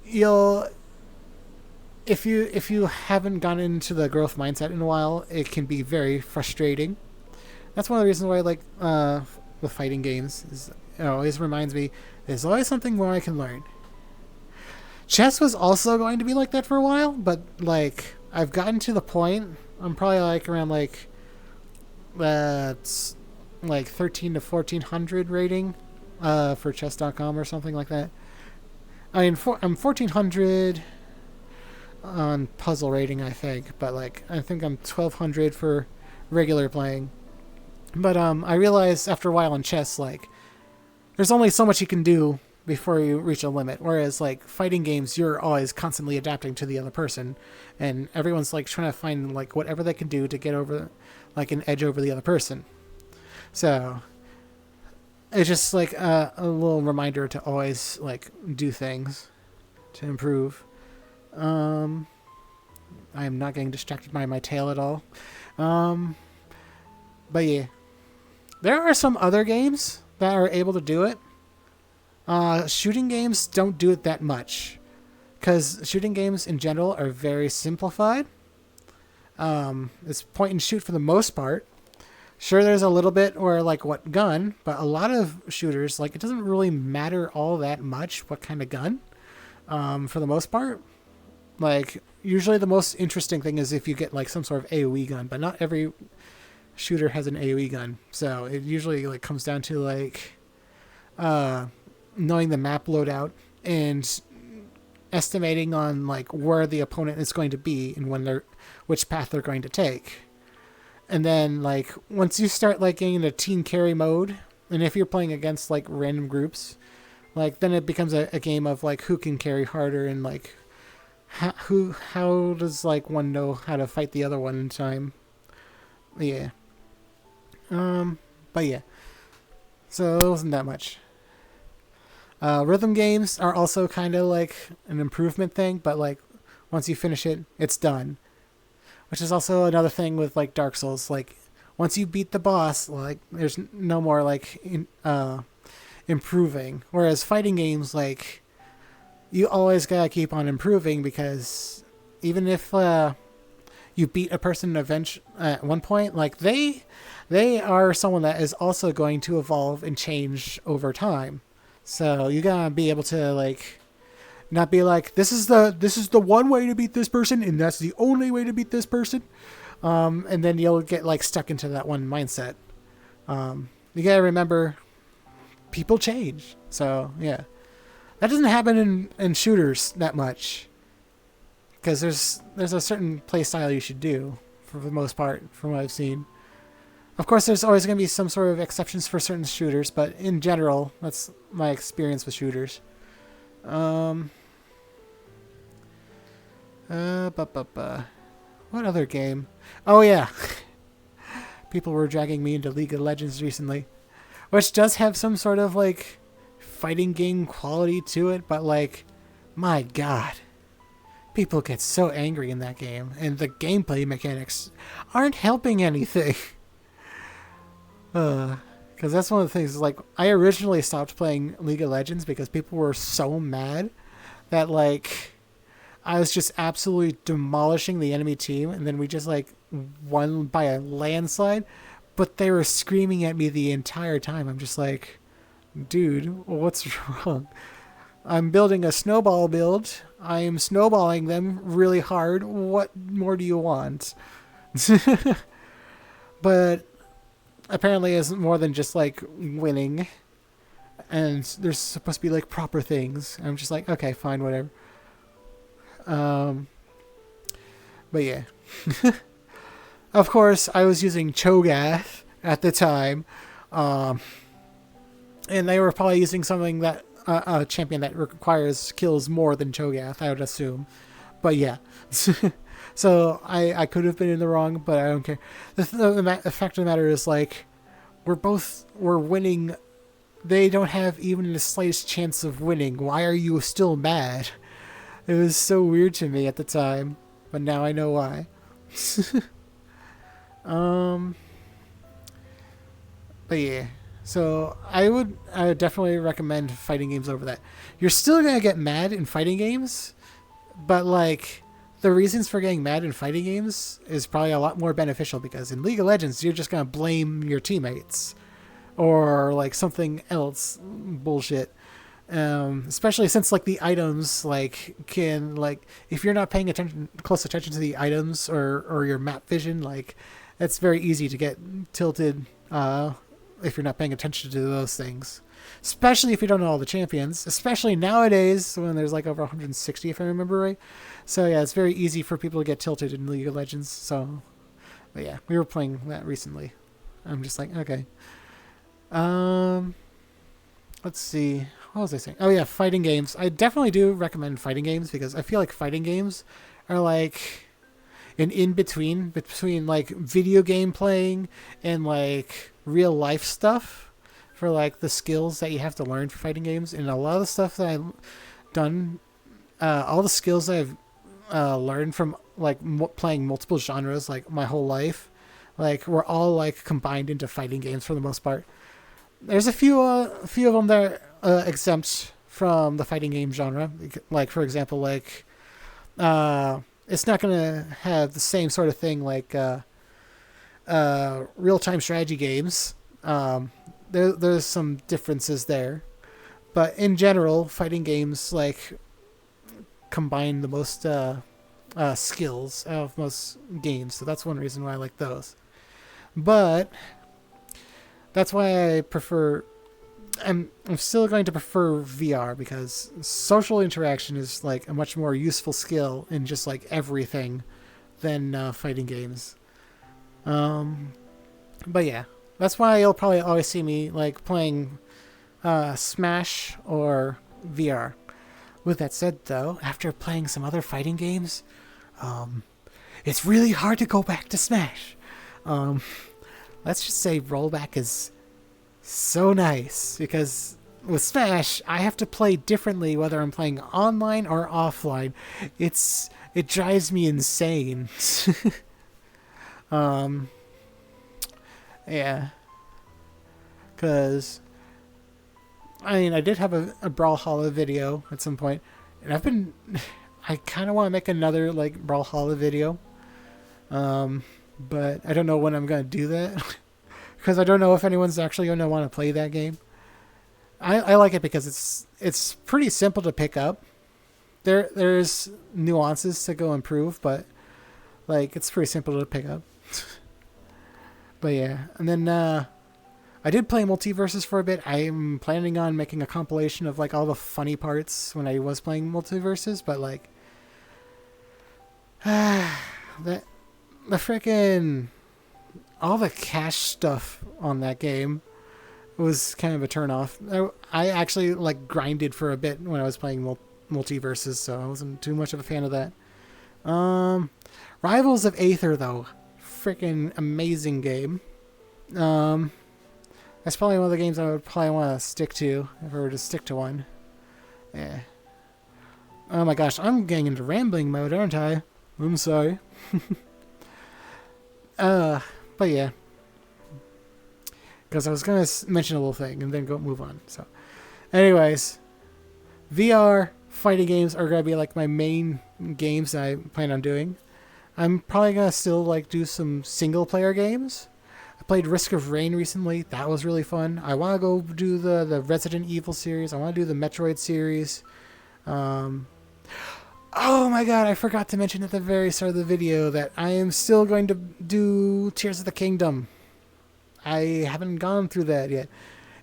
you'll if you haven't gone into the growth mindset in a while, it can be very frustrating. That's one of the reasons why I like with fighting games. Is it always reminds me there's always something more I can learn. Chess was also going to be like that for a while, but like I've gotten to the point. I'm probably like around like that's like 13 to 1400 rating for chess.com or something like that. I mean, I'm 1400 on puzzle rating, I think, but like I think I'm 1200 for regular playing. But I realized after a while in chess, like there's only so much you can do before you reach a limit. Whereas like fighting games, you're always constantly adapting to the other person, and everyone's like trying to find like whatever they can do to get over like an edge over the other person. So it's just like a little reminder to always like do things to improve. I am not getting distracted by my tail at all. But yeah, there are some other games that are able to do it. Shooting games don't do it that much, because shooting games in general are very simplified. It's point and shoot for the most part. Sure, there's a little bit where like what gun, but a lot of shooters, like it doesn't really matter all that much what kind of gun. For the most part, like usually the most interesting thing is if you get like some sort of AoE gun, but not every shooter has an AoE gun. So it usually like comes down to like knowing the map loadout and estimating on like where the opponent is going to be and which path they're going to take. And then like once you start like getting into team carry mode, and if you're playing against like random groups, like then it becomes a game of like who can carry harder, and like how does like one know how to fight the other one in time. Yeah. But yeah. So it wasn't that much. Rhythm games are also kind of like an improvement thing, but like once you finish it, it's done. Which is also another thing with like Dark Souls. Like once you beat the boss, like there's no more like improving. Whereas fighting games, like you always gotta keep on improving, because even if you beat a person at one point, like they are someone that is also going to evolve and change over time. So you gotta be able to like not be like, this is the one way to beat this person, and that's the only way to beat this person. And then you'll get like stuck into that one mindset. You gotta remember, people change. So yeah, that doesn't happen in shooters that much, because there's a certain play style you should do for the most part, from what I've seen. Of course, there's always going to be some sort of exceptions for certain shooters, but in general, that's my experience with shooters. What other game? Oh yeah, people were dragging me into League of Legends recently, which does have some sort of like fighting game quality to it, but like, my God, people get so angry in that game, and the gameplay mechanics aren't helping anything. Because that's one of the things, like, I originally stopped playing League of Legends because people were so mad that, like, I was just absolutely demolishing the enemy team, and then we just, like, won by a landslide, but they were screaming at me the entire time. I'm just like, dude, what's wrong? I'm building a snowball build. I am snowballing them really hard. What more do you want? But apparently it's more than just like winning, and there's supposed to be like proper things. I'm just like, okay, fine, whatever. But yeah. Of course, I was using Cho'Gath at the time. Um, and they were probably using something that a champion that requires kills more than Cho'Gath, I would assume. But yeah. So I could have been in the wrong, but I don't care. The fact of the matter is, like, we're winning. They don't have even the slightest chance of winning. Why are you still mad? It was so weird to me at the time, but now I know why. But yeah. So I would definitely recommend fighting games over that. You're still gonna get mad in fighting games, but like the reasons for getting mad in fighting games is probably a lot more beneficial, because in League of Legends you're just gonna blame your teammates or like something else bullshit. Especially since like the items like can like if you're not paying close attention to the items or your map vision, like it's very easy to get tilted if you're not paying attention to those things. Especially if you don't know all the champions. Especially nowadays when there's like over 160 if I remember right. So yeah, it's very easy for people to get tilted in League of Legends. So, but yeah, we were playing that recently. I'm just like, okay. Let's see. What was I saying? Oh yeah, fighting games. I definitely do recommend fighting games because I feel like fighting games are like an in-between like video game playing and like real life stuff for like the skills that you have to learn for fighting games. And a lot of the stuff that I've done, all the skills that I've learned from like playing multiple genres like my whole life, like were all like combined into fighting games for the most part. There's a few of them that are exempt from the fighting game genre. Like, for example, like, it's not going to have the same sort of thing like real-time strategy games. There's some differences there. But in general, fighting games, like, combine the most skills of most games. So that's one reason why I like those. But that's why I prefer... I'm still going to prefer VR because social interaction is like a much more useful skill in just like everything than fighting games. But yeah, that's why you'll probably always see me like playing Smash or VR. With that said, though, after playing some other fighting games, it's really hard to go back to Smash. Let's just say rollback is so nice because with Smash I have to play differently whether I'm playing online or offline. It drives me insane. Yeah, because I mean I did have a Brawlhalla video at some point, and I kind of want to make another like Brawlhalla video, but I don't know when I'm gonna do that. Because I don't know if anyone's actually going to want to play that game. I like it because it's pretty simple to pick up. There's nuances to go improve, but like it's pretty simple to pick up. But yeah, and then I did play Multiverses for a bit. I'm planning on making a compilation of like all the funny parts when I was playing Multiverses, but like the freaking all the cash stuff on that game was kind of a turnoff. I actually like grinded for a bit when I was playing Multiverses, so I wasn't too much of a fan of that. Rivals of Aether, though, freaking amazing game. That's probably one of the games I would probably want to stick to if I were to stick to one. Yeah. Oh my gosh, I'm getting into rambling mode, aren't I? I'm sorry. But yeah, because I was gonna mention a little thing and then move on. So, anyways, VR fighting games are gonna be like my main games that I plan on doing. I'm probably gonna still like do some single player games. I played Risk of Rain recently. That was really fun. I want to go do the Resident Evil series. I want to do the Metroid series. Oh my god, I forgot to mention at the very start of the video that I am still going to do Tears of the Kingdom. I haven't gone through that yet.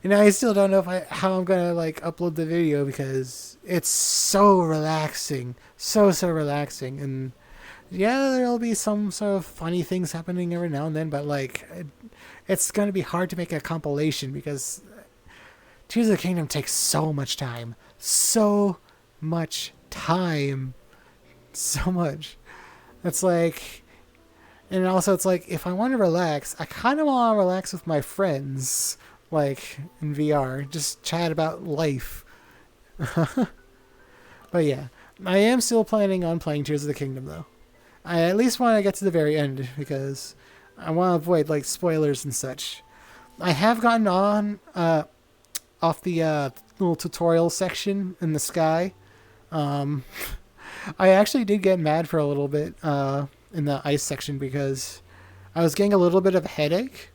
And I still don't know how I'm going to like upload the video because it's so relaxing. So relaxing. And Yeah, there'll be some sort of funny things happening every now and then, but like, it's going to be hard to make a compilation because Tears of the Kingdom takes so much time. So much time. So much. It's like, and also it's like, if I want to relax, I kind of want to relax with my friends, like in VR, just chat about life. But yeah, I am still planning on playing Tears of the Kingdom though. I at least want to get to the very end because I want to avoid like spoilers and such. I have gotten on off the little tutorial section in the sky. Um, I actually did get mad for a little bit in the ice section because I was getting a little bit of a headache,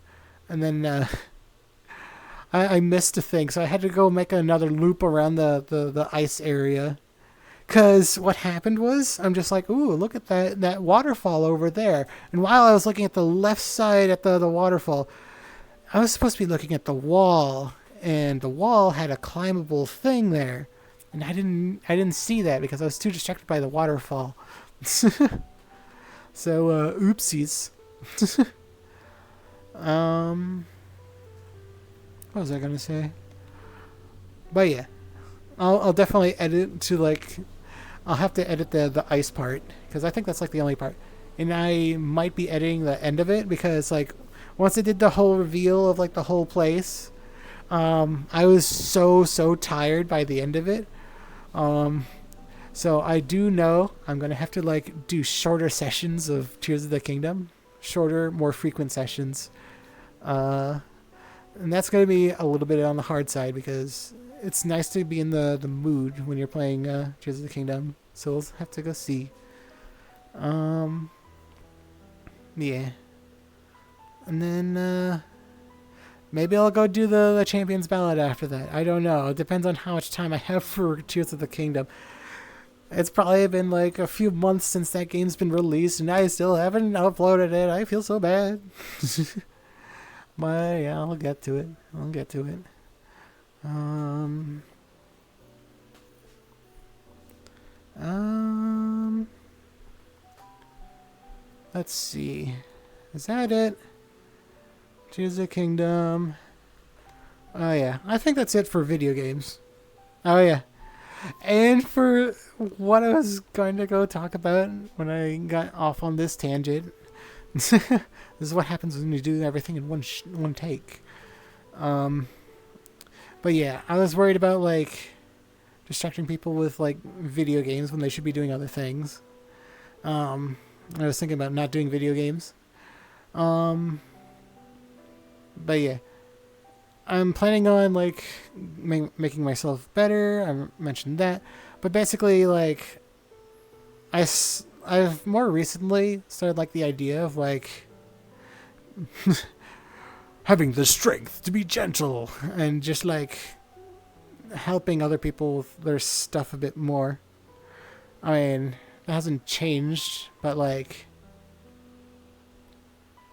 and then I missed a thing, so I had to go make another loop around the ice area. Because what happened was, I'm just like, ooh, look at that waterfall over there. And while I was looking at the left side at the waterfall, I was supposed to be looking at the wall. And the wall had a climbable thing there. And I didn't see that because I was too distracted by the waterfall. So, oopsies. What was I going to say? But yeah, I'll definitely edit to like, I'll have to edit the ice part because I think that's like the only part, and I might be editing the end of it because like once I did the whole reveal of like the whole place, I was so tired by the end of it. So I do know I'm gonna have to like do shorter sessions of Tears of the Kingdom, shorter, more frequent sessions, and that's gonna be a little bit on the hard side because it's nice to be in the mood when you're playing Tears of the Kingdom. So we'll have to go see. Yeah. And then maybe I'll go do the Champion's Ballad after that. I don't know. It depends on how much time I have for Tears of the Kingdom. It's probably been like a few months since that game's been released, and I still haven't uploaded it. I feel so bad. But yeah, I'll get to it. Let's see. Is that it? Tears of the Kingdom. Oh yeah, I think that's it for video games. Oh yeah. And for what I was going to go talk about when I got off on this tangent. This is what happens when you do everything in one take. But yeah, I was worried about like distracting people with like video games when they should be doing other things. I was thinking about not doing video games. But yeah, I'm planning on like making myself better. I mentioned that, but basically like I've more recently started like the idea of like having the strength to be gentle and just like helping other people with their stuff a bit more. I mean, it hasn't changed, but like,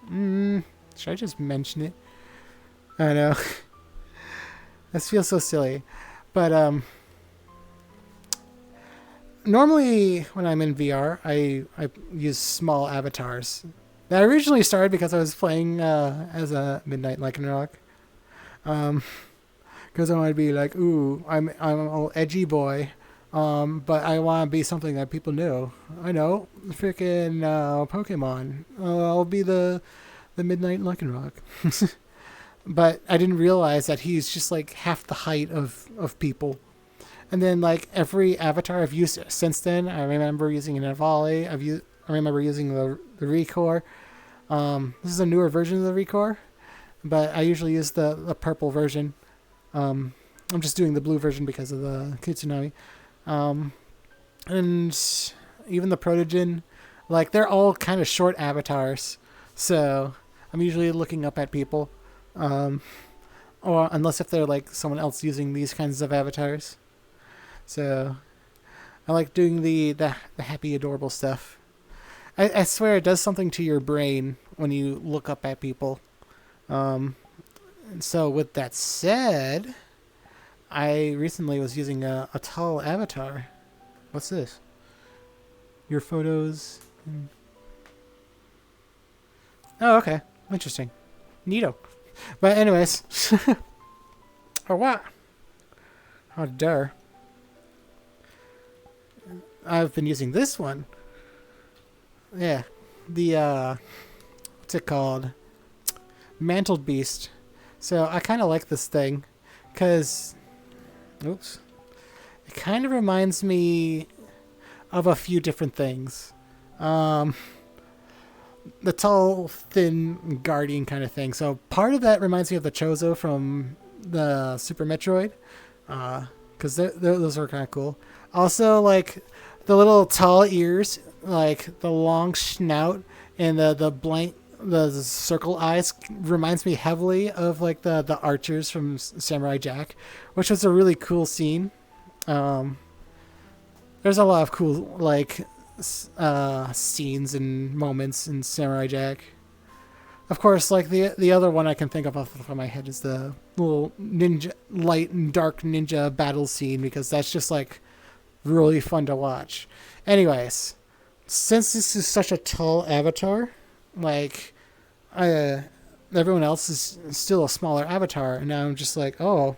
should I just mention it? I don't know. This feels so silly, but normally when I'm in VR, I use small avatars. That originally started because I was playing as a Midnight Lycanroc. Because I want to be like, ooh, I'm an old edgy boy, but I want to be something that people know. I know, freaking Pokemon. I'll be the Midnight Lycanroc. But I didn't realize that he's just like half the height of people. And then like every avatar I've used since then, I remember using an eventaully. I remember using the Recore. This is a newer version of the Recore, but I usually use the purple version. I'm just doing the blue version because of the kitsunami. And even the Protogen, like they're all kind of short avatars. So I'm usually looking up at people. Or unless if they're like someone else using these kinds of avatars. So I like doing the happy, adorable stuff. I swear it does something to your brain when you look up at people. And so with that said, I recently was using a tall avatar. What's this? Your photos Oh, okay. Interesting. Neato. But anyways. Or what? Oh, dare. I've been using this one. Yeah. The, what's it called? Mantled Beast. So I kind of like this thing. Because, oops. It kind of reminds me of a few different things. The tall, thin guardian kind of thing. So part of that reminds me of the Chozo from the Super Metroid. Because those are kind of cool. Also, like, the little tall ears, like the long snout and the circle eyes reminds me heavily of like the archers from Samurai Jack, which was a really cool scene. There's a lot of cool like scenes and moments in Samurai Jack. Of course, like the other one I can think of off the top of my head is the little ninja, light and dark ninja battle scene, because that's just like really fun to watch. Anyways, since this is such a tall avatar, like everyone else is still a smaller avatar, and now I'm just like, oh.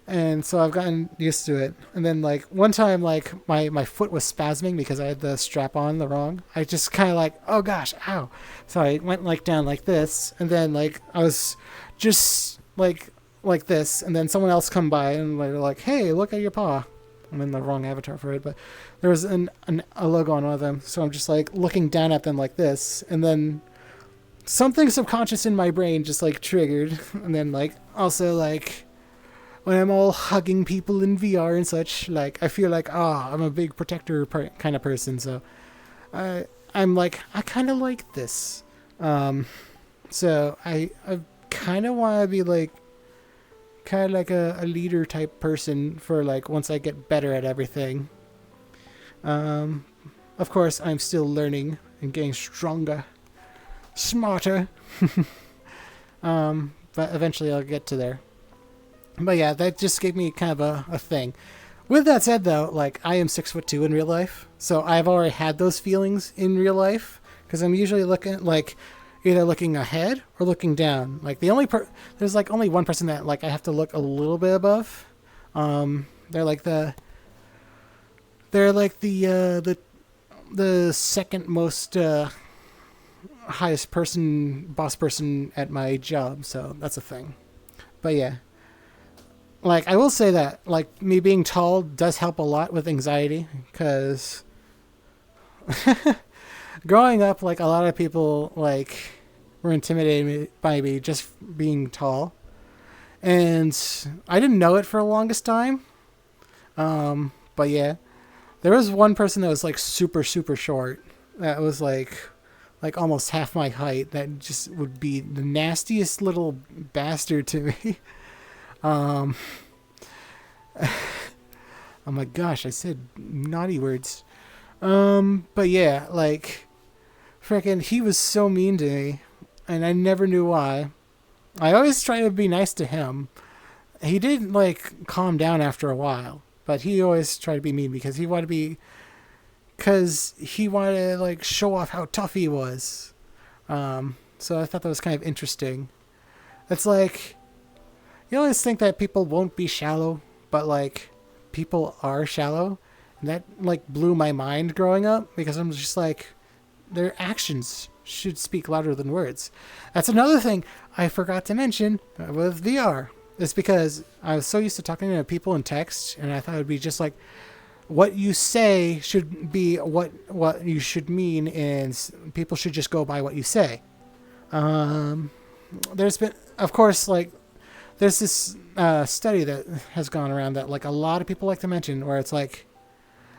And so I've gotten used to it. And then like one time, like my foot was spasming because I had the strap on the wrong. I just kind of like, oh gosh, ow. So I went like down like this, and then like I was just like this, and then someone else come by and they're like, hey, look at your paw. I'm in the wrong avatar for it, but there was a logo on one of them. So I'm just like looking down at them like this, and then something subconscious in my brain just like triggered. And then like also like when I'm all hugging people in VR and such, like I feel like, I'm a big protector kind of person. So I'm like, I kind of like this. So I kind of want to be like, kind of like a leader type person for like once I get better at everything. Of course, I'm still learning and getting stronger, smarter. But eventually I'll get to there. But yeah, that just gave me kind of a thing. With that said, though, like I am 6'2" in real life, so I've already had those feelings in real life because I'm usually looking like either looking ahead or looking down. Like there's like only one person that like I have to look a little bit above. They're like the second most highest boss person at my job, so that's a thing. But yeah. Like, I will say that, like, me being tall does help a lot with anxiety, because growing up, like, a lot of people, like, were intimidated by me just being tall. And I didn't know it for the longest time. But yeah, there was one person that was, like, super, super short. That was, like almost half my height. That just would be the nastiest little bastard to me. Oh my gosh, I said naughty words. But yeah, like, frickin' he was so mean to me, and I never knew why. I always try to be nice to him. He did, like, calm down after a while, but he always tried to be mean because he wanted to, like, show off how tough he was. So I thought that was kind of interesting. It's like, you always think that people won't be shallow, but, like, people are shallow. And that, like, blew my mind growing up, because I'm just like, their actions should speak louder than words. That's another thing I forgot to mention with VR. It's because I was so used to talking to people in text, and I thought it would be just like, what you say should be what you should mean, and people should just go by what you say. There's been, of course, like, there's this study that has gone around that, like, a lot of people like to mention, where it's like,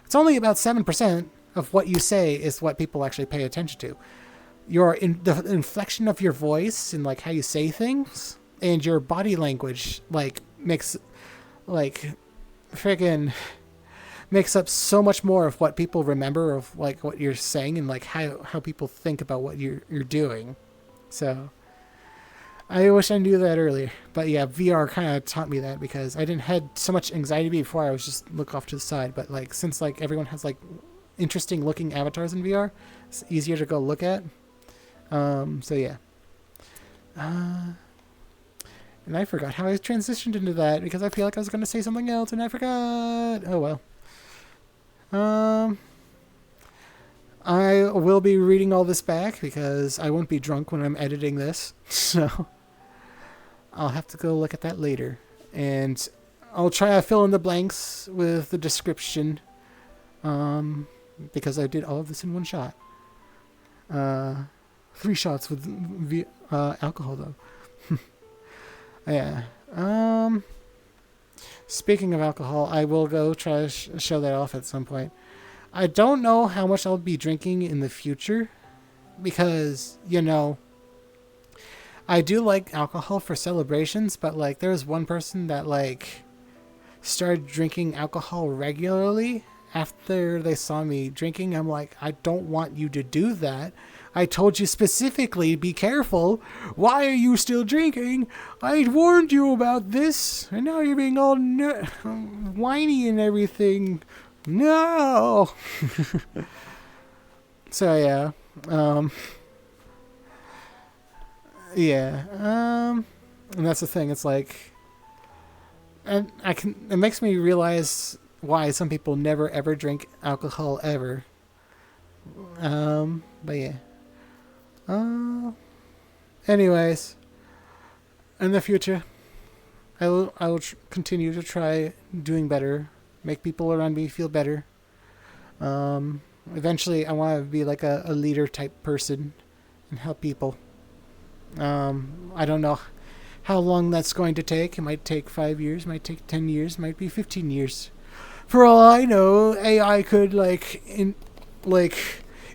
it's only about 7% of what you say is what people actually pay attention to. The inflection of your voice and, like, how you say things, and your body language, like, makes up so much more of what people remember of, like, what you're saying, and, like, how people think about what you're doing. So I wish I knew that earlier. But yeah, VR kind of taught me that, because I didn't had so much anxiety before. I was just look off to the side. But, like, since, like, everyone has, like, interesting looking avatars in VR. It's easier to go look at. So yeah. And I forgot how I transitioned into that because I feel like I was going to say something else and I forgot. Oh well. I will be reading all this back because I won't be drunk when I'm editing this. So I'll have to go look at that later. And I'll try to fill in the blanks with the description. Because I did all of this in one shot. 3 shots with alcohol though. Yeah. Speaking of alcohol, I will go try to show that off at some point. I don't know how much I'll be drinking in the future because, you know, I do like alcohol for celebrations, but like there was one person that like started drinking alcohol regularly after they saw me drinking. I'm like, I don't want you to do that. I told you specifically, be careful. Why are you still drinking? I warned you about this, and now you're being all whiny and everything. No. So yeah, yeah, and that's the thing. It's like, and it makes me realize why some people never ever drink alcohol ever. But yeah. Anyways, in the future, I will continue to try doing better, make people around me feel better. Eventually, I want to be like a leader type person and help people. I don't know how long that's going to take. It might take 5 years, might take 10 years, might be 15 years. For all I know, AI could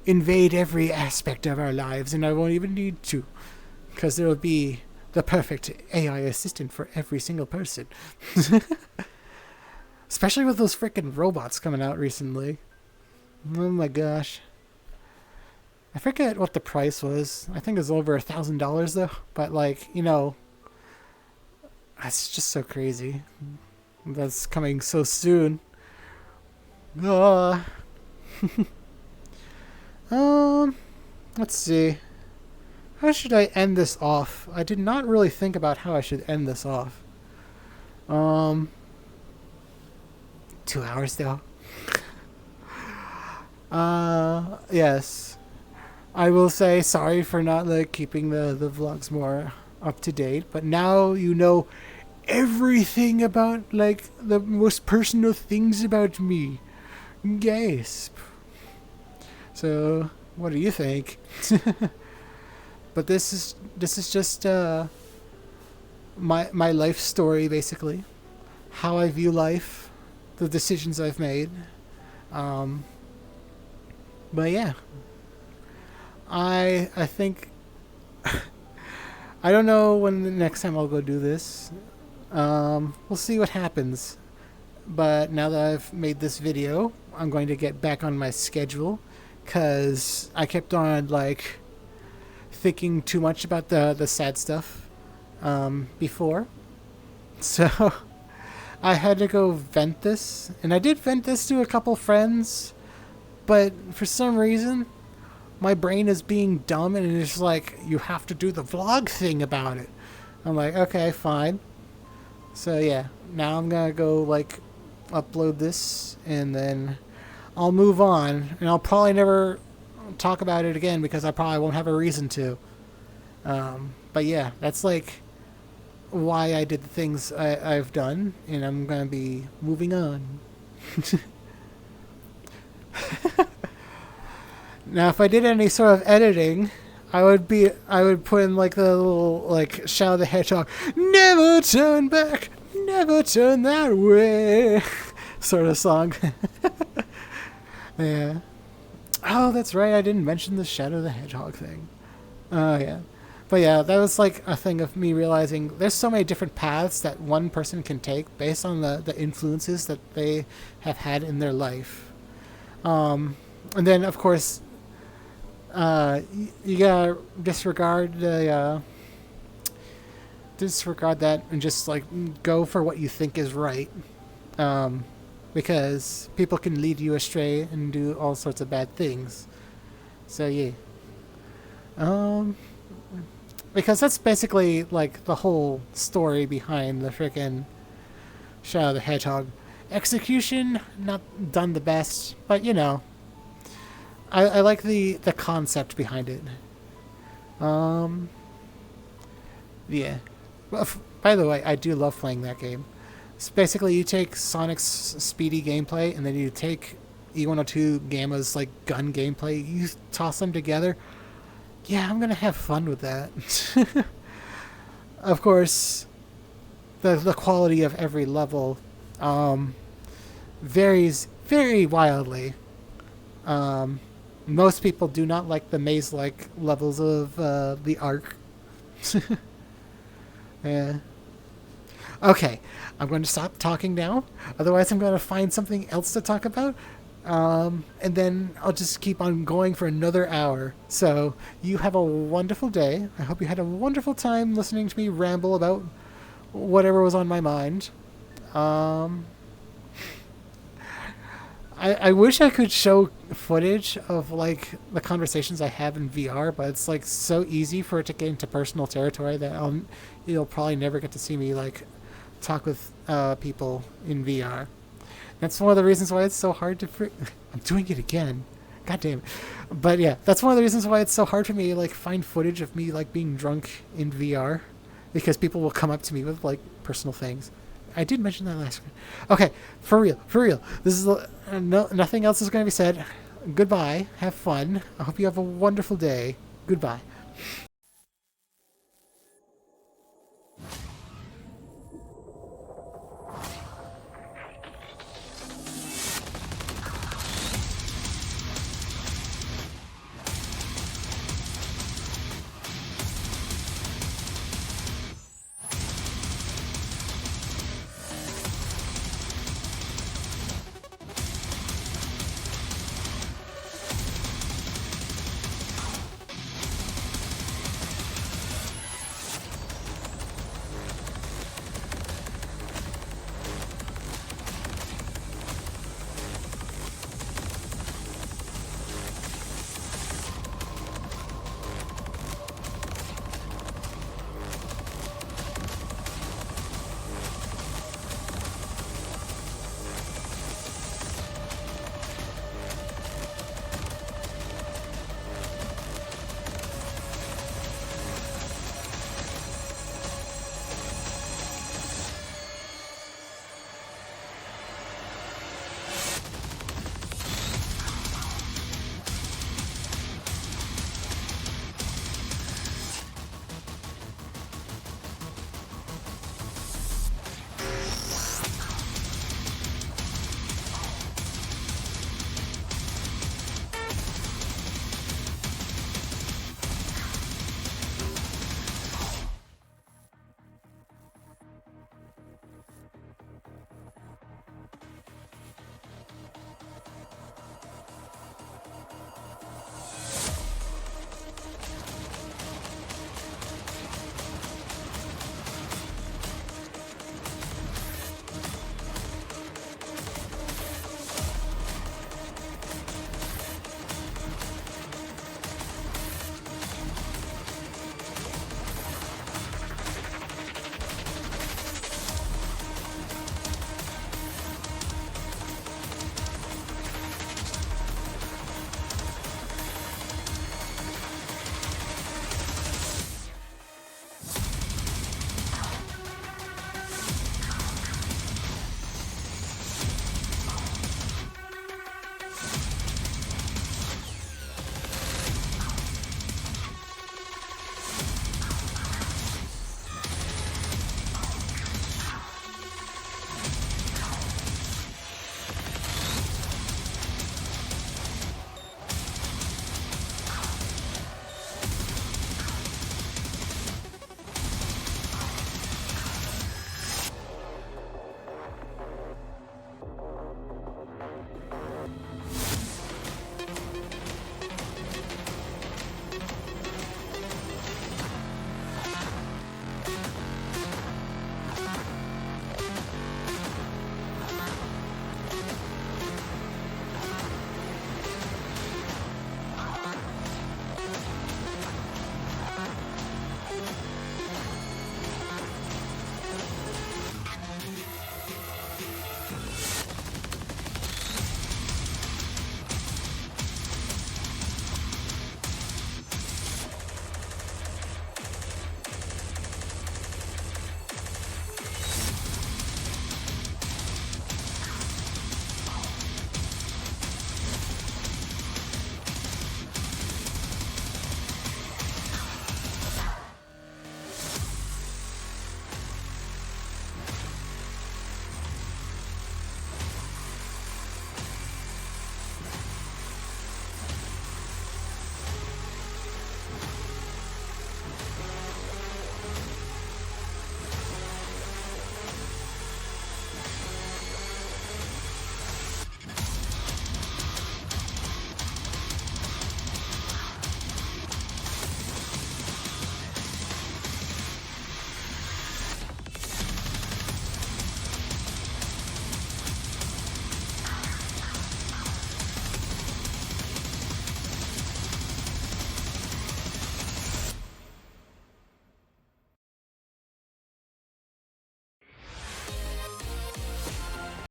invade every aspect of our lives, and I won't even need to, because there will be the perfect AI assistant for every single person. Especially with those freaking robots coming out recently. Oh my gosh. I forget what the price was. I think it was over $1,000 though. But like, you know, that's just so crazy. That's coming so soon. Let's see. How should I end this off? I did not really think about how I should end this off. 2 hours though. Yes. I will say sorry for not like keeping the vlogs more up to date, but now you know everything about like the most personal things about me. Gasp. So, what do you think? But this is just my life story basically. How I view life, the decisions I've made. But yeah. I think I don't know when the next time I'll go do this. We'll see what happens. But now that I've made this video, I'm going to get back on my schedule, because I kept on like thinking too much about the sad stuff before. So I had to go vent this, and I did vent this to a couple friends, but for some reason my brain is being dumb and it's like, you have to do the vlog thing about it. I'm like, okay, fine. So yeah, now I'm gonna go like upload this, and then I'll move on, and I'll probably never talk about it again because I probably won't have a reason to. But yeah, that's like why I did the things I've done, and I'm gonna be moving on. Now, if I did any sort of editing, I would put in like the little like Shadow the Hedgehog, never turn back, never turn that way, sort of song. Yeah. Oh, that's right. I didn't mention the Shadow the Hedgehog thing. Oh yeah. But yeah, that was like a thing of me realizing there's so many different paths that one person can take based on the influences that they have had in their life. And then of course, you gotta disregard that and just like go for what you think is right. because people can lead you astray and do all sorts of bad things. So yeah. Because that's basically like the whole story behind the frickin' Shadow the Hedgehog. Execution, not done the best, but you know, I like the concept behind it. Yeah. Well, by the way, I do love playing that game. It's basically, you take Sonic's speedy gameplay, and then you take E102 Gamma's like gun gameplay. You toss them together. Yeah, I'm gonna have fun with that. Of course, the quality of every level varies very wildly. Most people do not like the maze-like levels of the Ark. Yeah. Okay, I'm going to stop talking now. Otherwise, I'm going to find something else to talk about. And then I'll just keep on going for another hour. So, you have a wonderful day. I hope you had a wonderful time listening to me ramble about whatever was on my mind. I wish I could show footage of like the conversations I have in VR, but it's like so easy for it to get into personal territory that you'll probably never get to see me like talk with people in VR. That's one of the reasons why it's so hard to. I'm doing it again. God damn it. But yeah, that's one of the reasons why it's so hard for me to like find footage of me like being drunk in VR, because people will come up to me with like personal things. I did mention that last week. Okay, for real. This is nothing else is going to be said. Goodbye. Have fun. I hope you have a wonderful day. Goodbye.